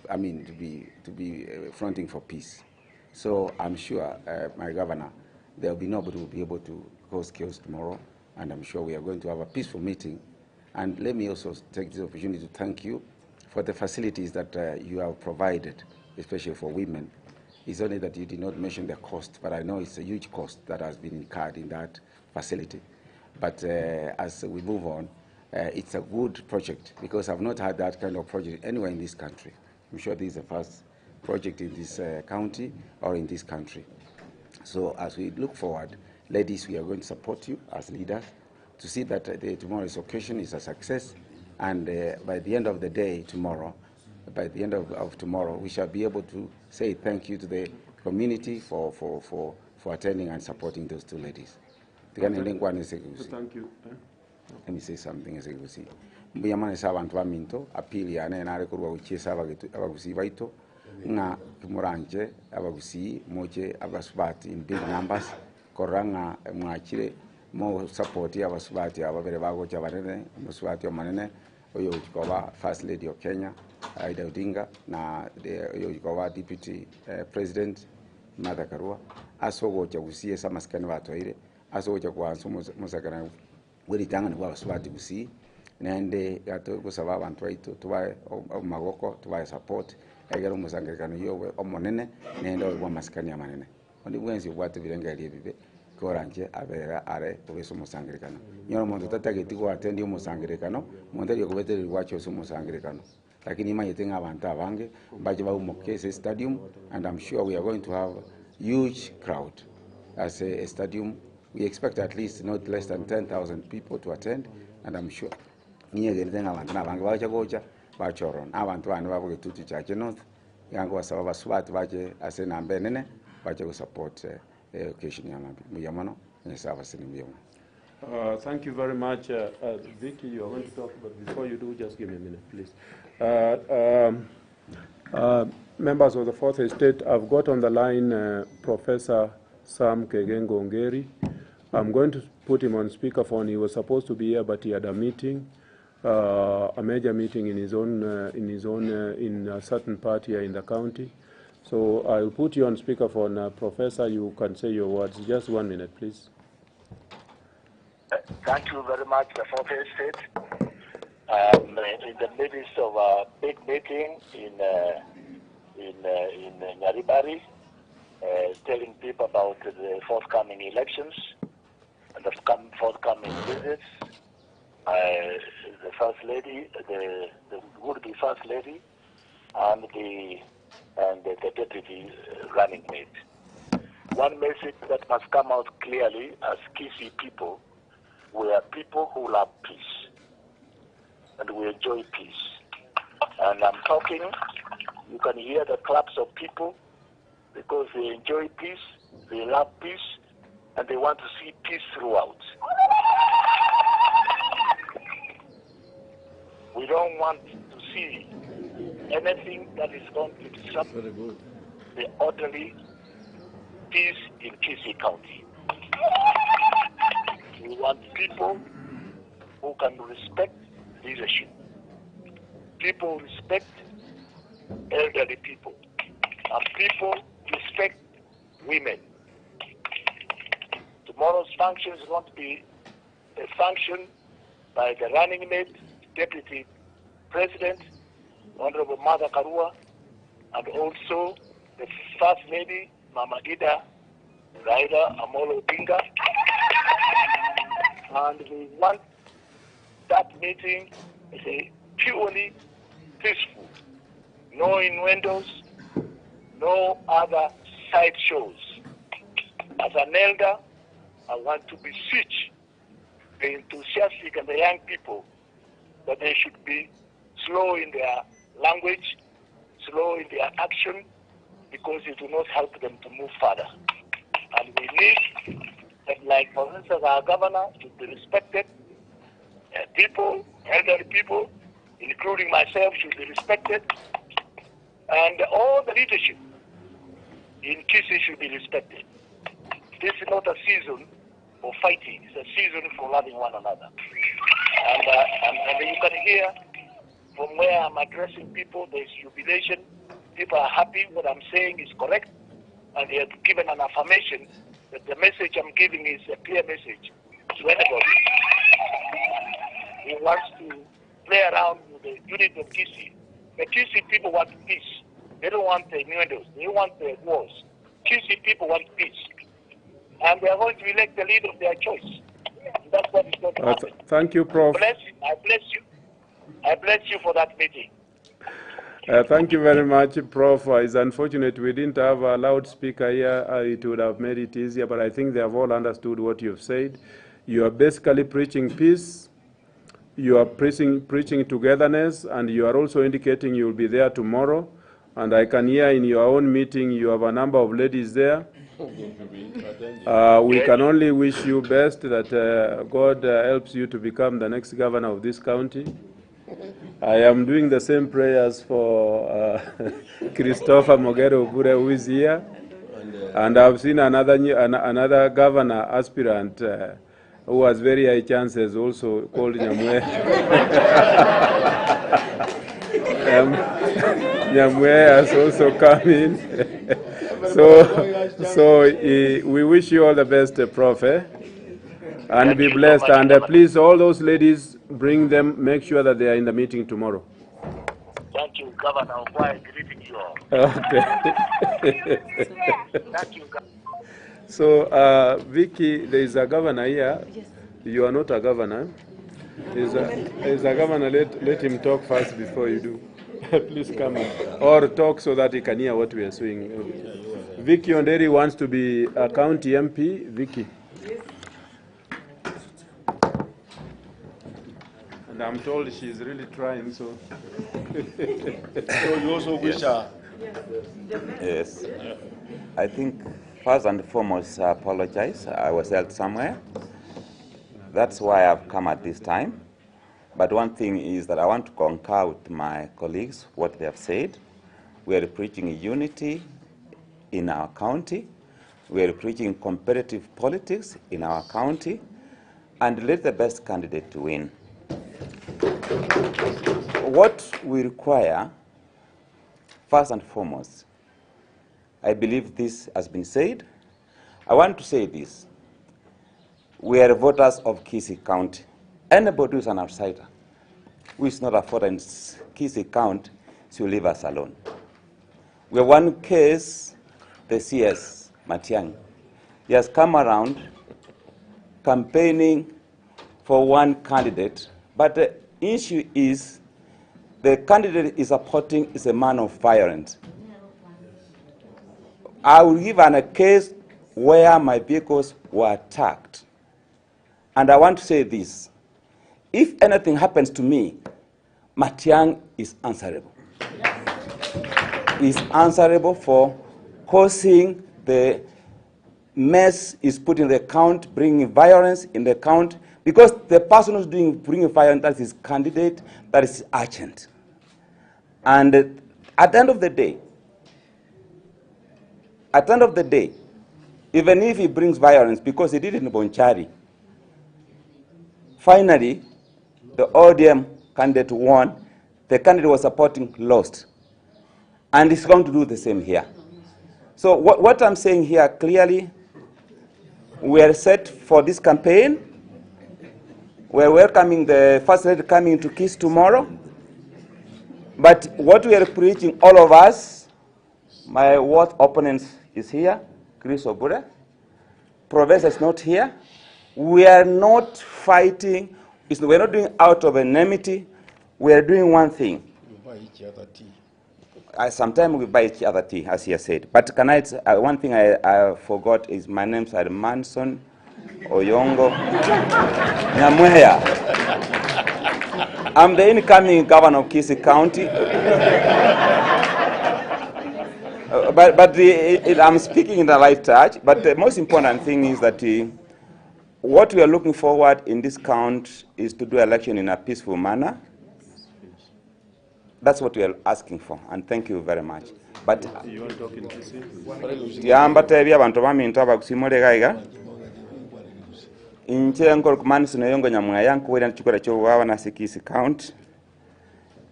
be fronting for peace. So I'm sure, my governor, there will be nobody who will be able to cause chaos tomorrow, and I'm sure we are going to have a peaceful meeting. And let me also take this opportunity to thank you for the facilities that you have provided, especially for women. It's only that you did not mention the cost, but I know it's a huge cost that has been incurred in that facility. But as we move on, it's a good project because I've not had that kind of project anywhere in this country. I'm sure this is the first project in this county or in this country. So as we look forward, ladies, we are going to support you as leaders to see that tomorrow's occasion is a success. And by the end of the day tomorrow, by the end of tomorrow, we shall be able to say thank you to the community for attending and supporting those two ladies. Thank you. Let me say something as I go see. Mbuyamane sa abantu baminto apili ane na rekurwa uchesa abagusi baito nga kumuranje abagusi moje abasubati in big numbers koranga mwachire mo support abasubati ababere bago chabanene musubati omanene oyo uchikoba first lady of Kenya Ida Odinga na oyo uchikoba deputy president Mother Karua asogo chagusie samaskani batoire asogo chakwansu musakana weri tangani kwa basubati gusi nende gato kusaba abantu baito tubaye magoko tubaye support egero musangirikano yowe omonene nende owa maskani amanene ondi bwenzi bwate birengeri bibe koranje abera are kubeso musangirikano nyoro muntu tatageti ko atendi musangirikano muntu yo kubeteri wacho so musangirikano lakini mayete abantu abange baje ba umokese stadium, and I'm sure we are going to have huge crowd as a stadium. We expect at least not less than 10,000 people to attend, and I'm sure abantu nabange bacha gocha bachoron abantu bane babuke tutu chache north yango basaba baswati baje asenambe nene baje go support occasion yamano nesaba sinimiyamo. Thank you very much, Vicky. You are going to talk, but before you do, just give me a minute, please. Members of the Fourth Estate, I've got on the line Professor Sam Kegengo Ngeri. I'm going to put him on speakerphone. He was supposed to be here, but he had a meeting, a major meeting in in a certain part here in the county. So I'll put you on speakerphone, Professor. You can say your words. Just 1 minute, please. Thank you very much, the Fourth Estate. In the midst of a big meeting in Nyaribari, telling people about the forthcoming elections and the forthcoming visits. The First Lady, the would-be First Lady, and the Deputy running mate. One message that must come out clearly as Kisii people: we are people who love peace, and we enjoy peace. And I'm talking, you can hear the claps of people because they enjoy peace, they love peace, and they want to see peace throughout. We don't want to see anything that is going to disrupt the orderly peace in Kisii County. people who can respect leadership, people who respect elderly people, and people respect women. Tomorrow's function is going to be a function by the running mate, Deputy President, Honorable Mother Karua, and also the First Lady, Mama Ida and Karua. And we want that meeting to be purely peaceful. No innuendos, no other side shows. As an elder, I want to beseech the enthusiastic and the young people that they should be slow in their language, slow in their action, because it will not help them to move further. And we need, like for instance, our governor should be respected. People, elderly people, including myself, should be respected. And all the leadership in Kisii should be respected. This is not a season for fighting. It's a season for loving one another. And you can hear from where I'm addressing people, there's jubilation. People are happy. What I'm saying is correct. And they have given an affirmation that the message I'm giving is a clear message to anybody who wants to play around with the unit of Kisii. The Kisii people want peace. They don't want the innuendos. They want the wars. Kisii people want peace. And they are going to elect the leader of their choice. And that's what is going to happen. Thank you, Prof. I bless you. I bless you for that meeting. Thank you very much, Prof. It's unfortunate we didn't have a loudspeaker here. It would have made it easier, but I think they have all understood what you've said. You are basically preaching peace. You are preaching togetherness, and you are also indicating you will be there tomorrow. And I can hear in your own meeting you have a number of ladies there. We can only wish you best that God helps you to become the next governor of this county. I am doing the same prayers for Christopher Mogero Obure, who is here. And I've seen another governor aspirant who has very high chances, also called Nyamwe. Nyamwe has also come in. So we wish you all the best, Prof. And be blessed. And please, all those ladies, bring them, make sure that they are in the meeting tomorrow. Thank you, Governor Ongwae. Greeting you all. Okay. Thank you, Governor. So, Vicky, there is a governor here. Yes. You are not a governor. There's a governor. Let him talk first before you do. Please come up. Or talk so that he can hear what we are saying. Vicky Onderi wants to be a county MP. Vicky. And I'm told she's really trying, so. So you also wish her. Yes. I think first and foremost, I apologize. I was held somewhere. That's why I've come at this time. But one thing is that I want to concur with my colleagues, what they have said. We are preaching unity in our county. We are preaching competitive politics in our county. And let the best candidate to win. What we require, first and foremost, I believe this has been said. I want to say this. We are voters of Kisii County. Anybody who is an outsider, who is not a foreign Kisii County, should leave us alone. We have one case, the CS, Matiang. He has come around campaigning for one candidate, but the issue is the candidate is supporting is a man of violence. I will give a case where my vehicles were attacked. And I want to say this. If anything happens to me, Matiang is answerable. He's answerable for causing the mess is put in the count, bringing violence in the count, because the person who's bringing violence, that is candidate, that is urgent. And at the end of the day, even if he brings violence, because he did it in Bonchari, finally, the ODM candidate won, the candidate was supporting lost. And it's going to do the same here. So what I'm saying here clearly, we are set for this campaign. We're welcoming the First Lady coming to Kisii tomorrow. But what we are preaching, all of us, my worst opponent is here, Chris Obure. Professor is not here. We are not fighting. We're not doing out of enmity. We are doing one thing. Sometimes we buy each other tea, as he has said. But one thing I forgot is my names are Manson, Oyongo, Nyamweya. I'm the incoming governor of Kisii County. I'm speaking in the light touch. But the most important thing is that what we are looking forward in this count is to do election in a peaceful manner. That's what we are asking for, and thank you very much. But you want to talk in Kisii? Tiamba tebi abantu baminto abakusimole gaiga. Inche nkol kumanisi no yongo nyamwa yanku wena chikora cho wawa na Kisii count.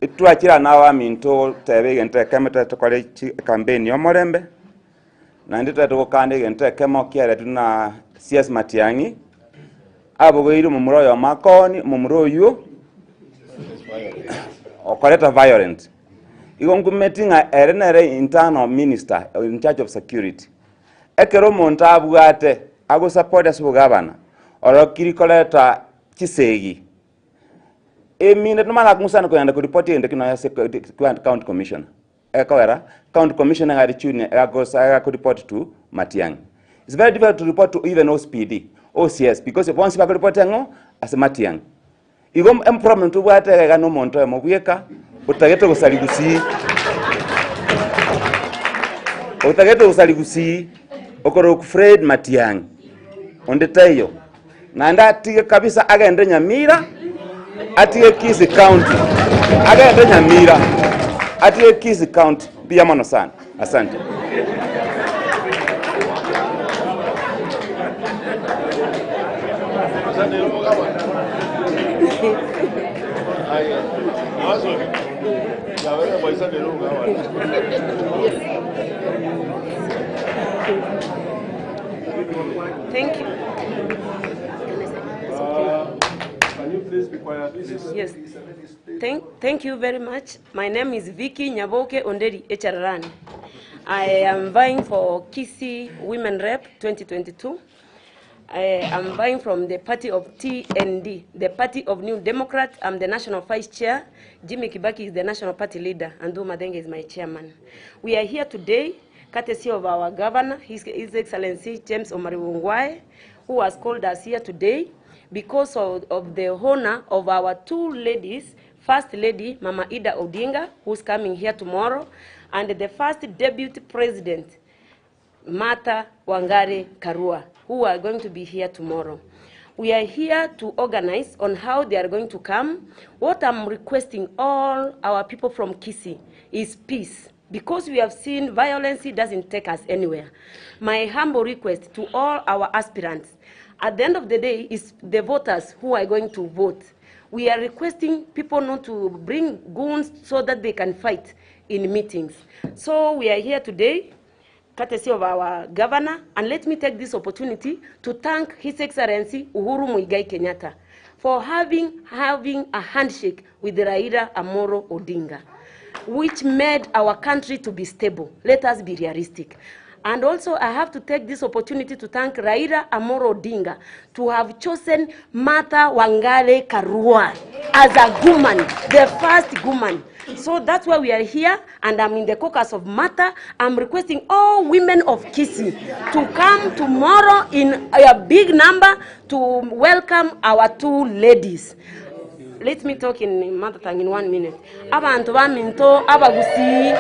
Itwakira nawa minto tebe gente kameta tokole campaign yo morembe. Na ndita tokande gente kemo kiara tuna CS Matiangi. Abo goiru mumuro yo makoni mumuro yo. Okoreta violent. Igongu meeting a erenere internal minister in charge of security. Ekero monta abugate ago support as governor. Oro kirikoleta Kisii. Minute no mala kumusana ko yanda ko report ende kino ya county commissioner. Ekawera county commissioner ngari chuni ago sa ko report to Matiang. It's very difficult to report to even OSPD, OCS, because once you report ngo as Matiang. Igom problem to wate ga no monto mo buyeka utagete gusaligusi okoro ku Fred Matiang onde tayo nanda atige kabisa agende Nyamira atige Kisii County agende Nyamira atige Kisii County pia mono sana. Asante. Thank you. Can you please be quiet, please? Yes. Thank you very much. My name is Vicky Nyaboke Onderi Echararani. I am vying for Kisii Women Rep 2022. I am vying from the party of TND, the party of New Democrat. I'm the national vice chair. Jimmy Kibaki is the national party leader, and Ndu Madenge is my chairman. We are here today, courtesy of our governor, His Excellency James Ongwae, who has called us here today because of the honor of our two ladies, First Lady Mama Ida Odinga, who's coming here tomorrow, and the first deputy president, Martha Wangari Karua, who are going to be here tomorrow. We are here to organize on how they are going to come. What I'm requesting all our people from Kisii is peace, because we have seen violence doesn't take us anywhere. My humble request to all our aspirants, at the end of the day, is the voters who are going to vote. We are requesting people not to bring guns so that they can fight in meetings. So we are here today, courtesy of our governor, and let me take this opportunity to thank His Excellency Uhuru Muigai Kenyatta for having a handshake with Raila Amolo Odinga, which made our country to be stable. Let us be realistic. And also, I have to take this opportunity to thank Raila Amolo Odinga to have chosen Martha Wangari Karua as a woman, the first woman. So that's why we are here, and I'm in the caucus of Martha. I'm requesting all women of Kisii to come tomorrow in a big number to welcome our two ladies. Let me talk in mother tongue in 1 minute. Abantu baminto abagusi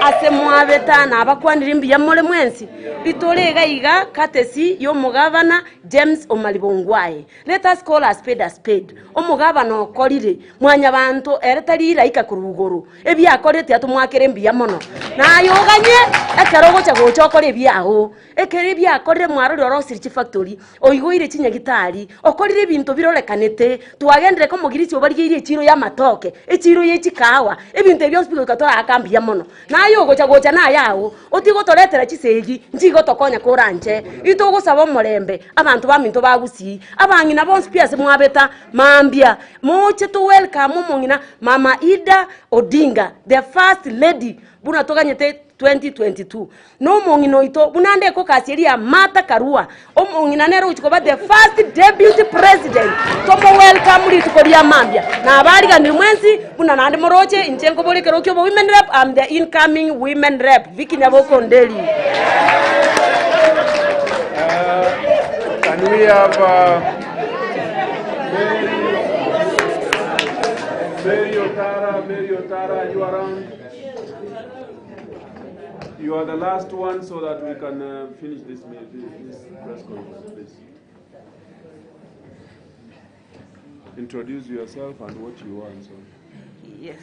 ase mwabeta na abakwanira imbiya mole mwensi itolega iga katesi yo mugavana James Ongwae. Let us call a spade. Omugavana okorire mwanya bantu eretari iraika kuruguru ebya akorete atumwakere mbiya mono na yoganye ekerogo chagocha okore byaho ekere bya akorire mwarori orosirichi factory oigoire chinyagitari okorire bintu birorekanete twagendere ko mugirisi obariye echiro ya matoke echiro ye chikawa ebintu ebyo hospital katora akambia mono na yogocha na yawo otigotoretera chisegi njigo tokonya kuranje itogosaba omorembe abantu baminto bagusi abangina bonse pia se mwabeta mambia moche to welcome mongina Mama Ida Odinga, the first lady buna toganyete 2022 no mongino ito bunande ko kasieria Mata Karua omongina nero uchikoba the first deputy president tomo welcome li tukoria mambia na abari gandi mwensi buna nande moroche inchengo bolekero kyo women rep. I'm the incoming women rep Viki Nyaboko Ndeli. Can we have Mary Otara, you around? You are the last one so that we can finish this press conference, please. Introduce yourself and what you want. So. Yes.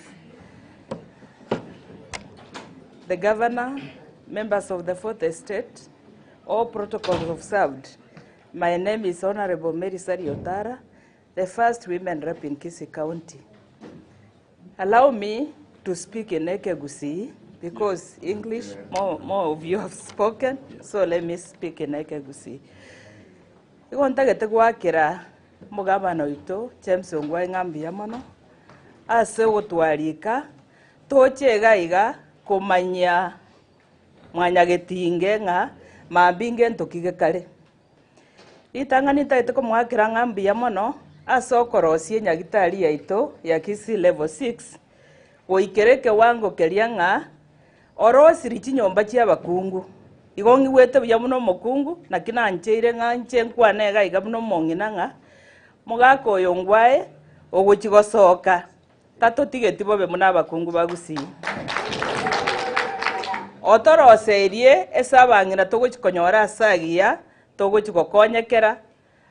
The governor, members of the 4th estate, all protocols observed. My name is Honorable Mary Otara, the first women rep in Kisii County. Allow me to speak in Kisii because English, more of you have spoken, so let me speak in Kisii. Igontagete gwakira mugabana wito James Ongwae ngambia mono ase gutwarika tochega iga kumanya mwanya getinge nga mambinge ntokige kare itanganita iteko mwakira ngambia mono asokorosie nyagitari yaito ya Kisii level 6 goikereke wango kerianga orosiri chinyomba chia bakungu igongi wete bya muno mokungu na kinancheire nganche nkwanega iga muno mongina nga mugako Ongwae ogochigosoka tato tigeti bobe muna bakungu bagusi otoroserie esabangina togochikonyora asagia togochikokonyekera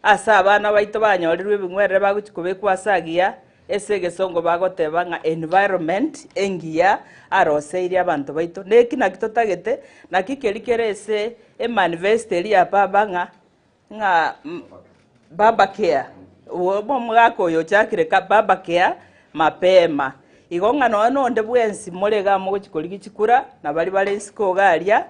asa abana baito banyorirwe bingwerere baguchikobekwa asagia ese gesongo bagoteba nga environment engia aroseirie abantu baito neki nakitotagete nakikerikere ese manifesteri apa nga baba care uwo mwako yo chakire ka baba care mapema igonga no nde bwensi molega mugochikorigi chikura na bali balensko galia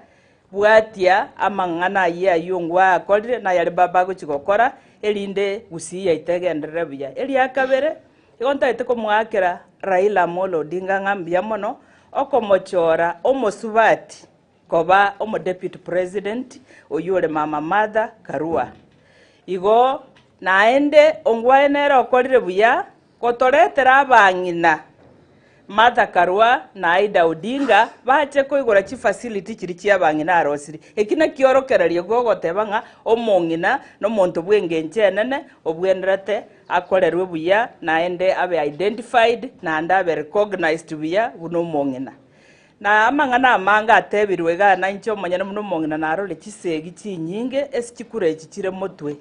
bwatia amangana ya yungwa akorire na yali baba gochigokora elinde gusiya itegendere buya eli akabere igonta iteko mwakera Raila Amolo Odinga ngambia mono okomochora omosubati koba omo deputy president oyure Mama Ida Karua igo naende Ongwae nero okorire buya kotoretera abangina Mata Karua na Ida Odinga bache koigora chi facility chiri chia bangina arosiri ekina kiorokererio gogoteba nga omongina no monto bwenge nchenene obwenderete akorerwe buya naende abe identified na ndabe recognized buya buno mongina na amangana amanga atebirwe ga na incho monyane muno mongina narole chisegi chinyinge esikikure echichire motwe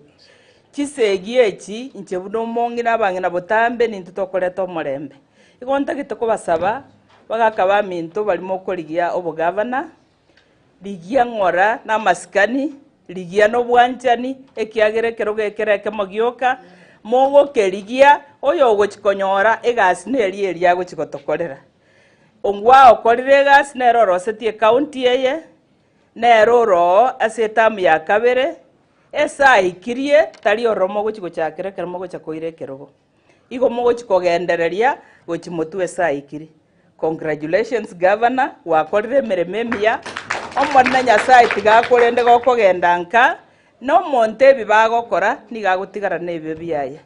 chisegi echi inche buno mongina bangina botambe nintutokoreta omorembe igonta gitoko basaba bagakaba minto balimo korigia obugavana ligia ngora na maskani ligia no bwanchani ekiagere kerogekereke mogioka mogo kerigia oyo gochikonyora egasi neri eria gochikotokorera Ongwae okorire gas nero rosetie county eye nero ro asetamu ya kabere esa ikirie tari oromo gochikochakere kermo gochakoire kerogo igo mogo chikogendereria gochimotue esa ikiri. Congratulations governor wakorire merememia omwana nyasaye tigakorende gokogendanka no monte bibagokora nigagutigara nebe biaye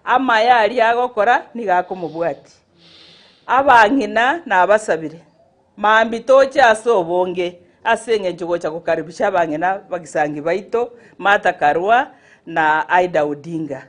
ama yari agokora nigakomubwati abangina na abasabire mambi toche asobonge asenge njogocha kukaribisha abangina bagisangi baito Mata Karua na Ida Odinga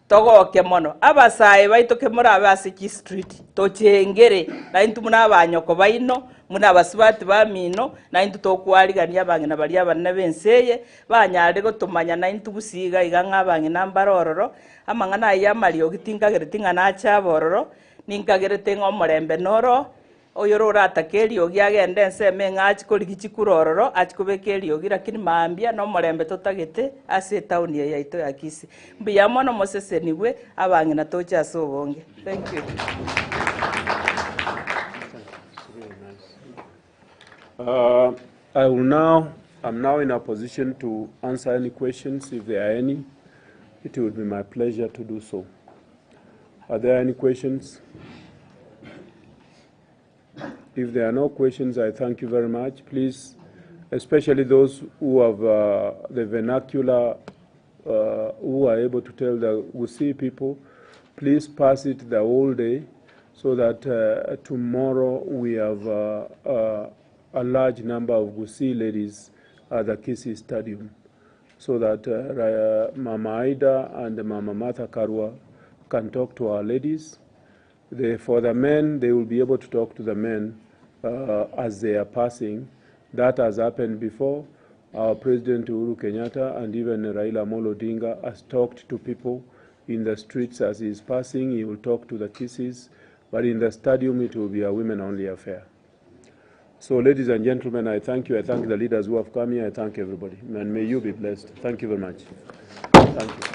togoke mono abasaye baito kemura abasiki street tochengere na intu muna abanyoko baino muna basubati bamino na intu tokwarigania bang'ina baria abanene benseye banyare gotumanya na intu gusiga iga ng'abang'ina mbarororo amang'ana aya mario gitinkagereti ng'ana acha bororo ninkagerete ng'omorembe noro oyo rorata keriogi agende enseme ng'achi korigichi kurororo achi kobeka eriogi lakini maambia nomorembe totagete ase etauni ya yaito ya Kisii mbuya mono mosesenigwe abang'ina toche ase obonge. Thank you. I'm now in a position to answer any questions if there are any. It would be my pleasure to do so. Are there any questions? If there are no questions, I thank you very much. Please, especially those who have the vernacular, who are able to tell the Kisii people, please pass it the whole day so that tomorrow we have a large number of Kisii ladies at the Kisii Stadium, so that Mama Ida and Mama Karua can talk to our ladies. For the men, they will be able to talk to the men as they are passing. That has happened before. Our President Uhuru Kenyatta and even Raila Amolo Odinga has talked to people in the streets as he is passing. He will talk to the Kisiis, but in the stadium it will be a women-only affair. So, ladies and gentlemen, I thank you. I thank the leaders who have come here. I thank everybody. And may you be blessed. Thank you very much. Thank you.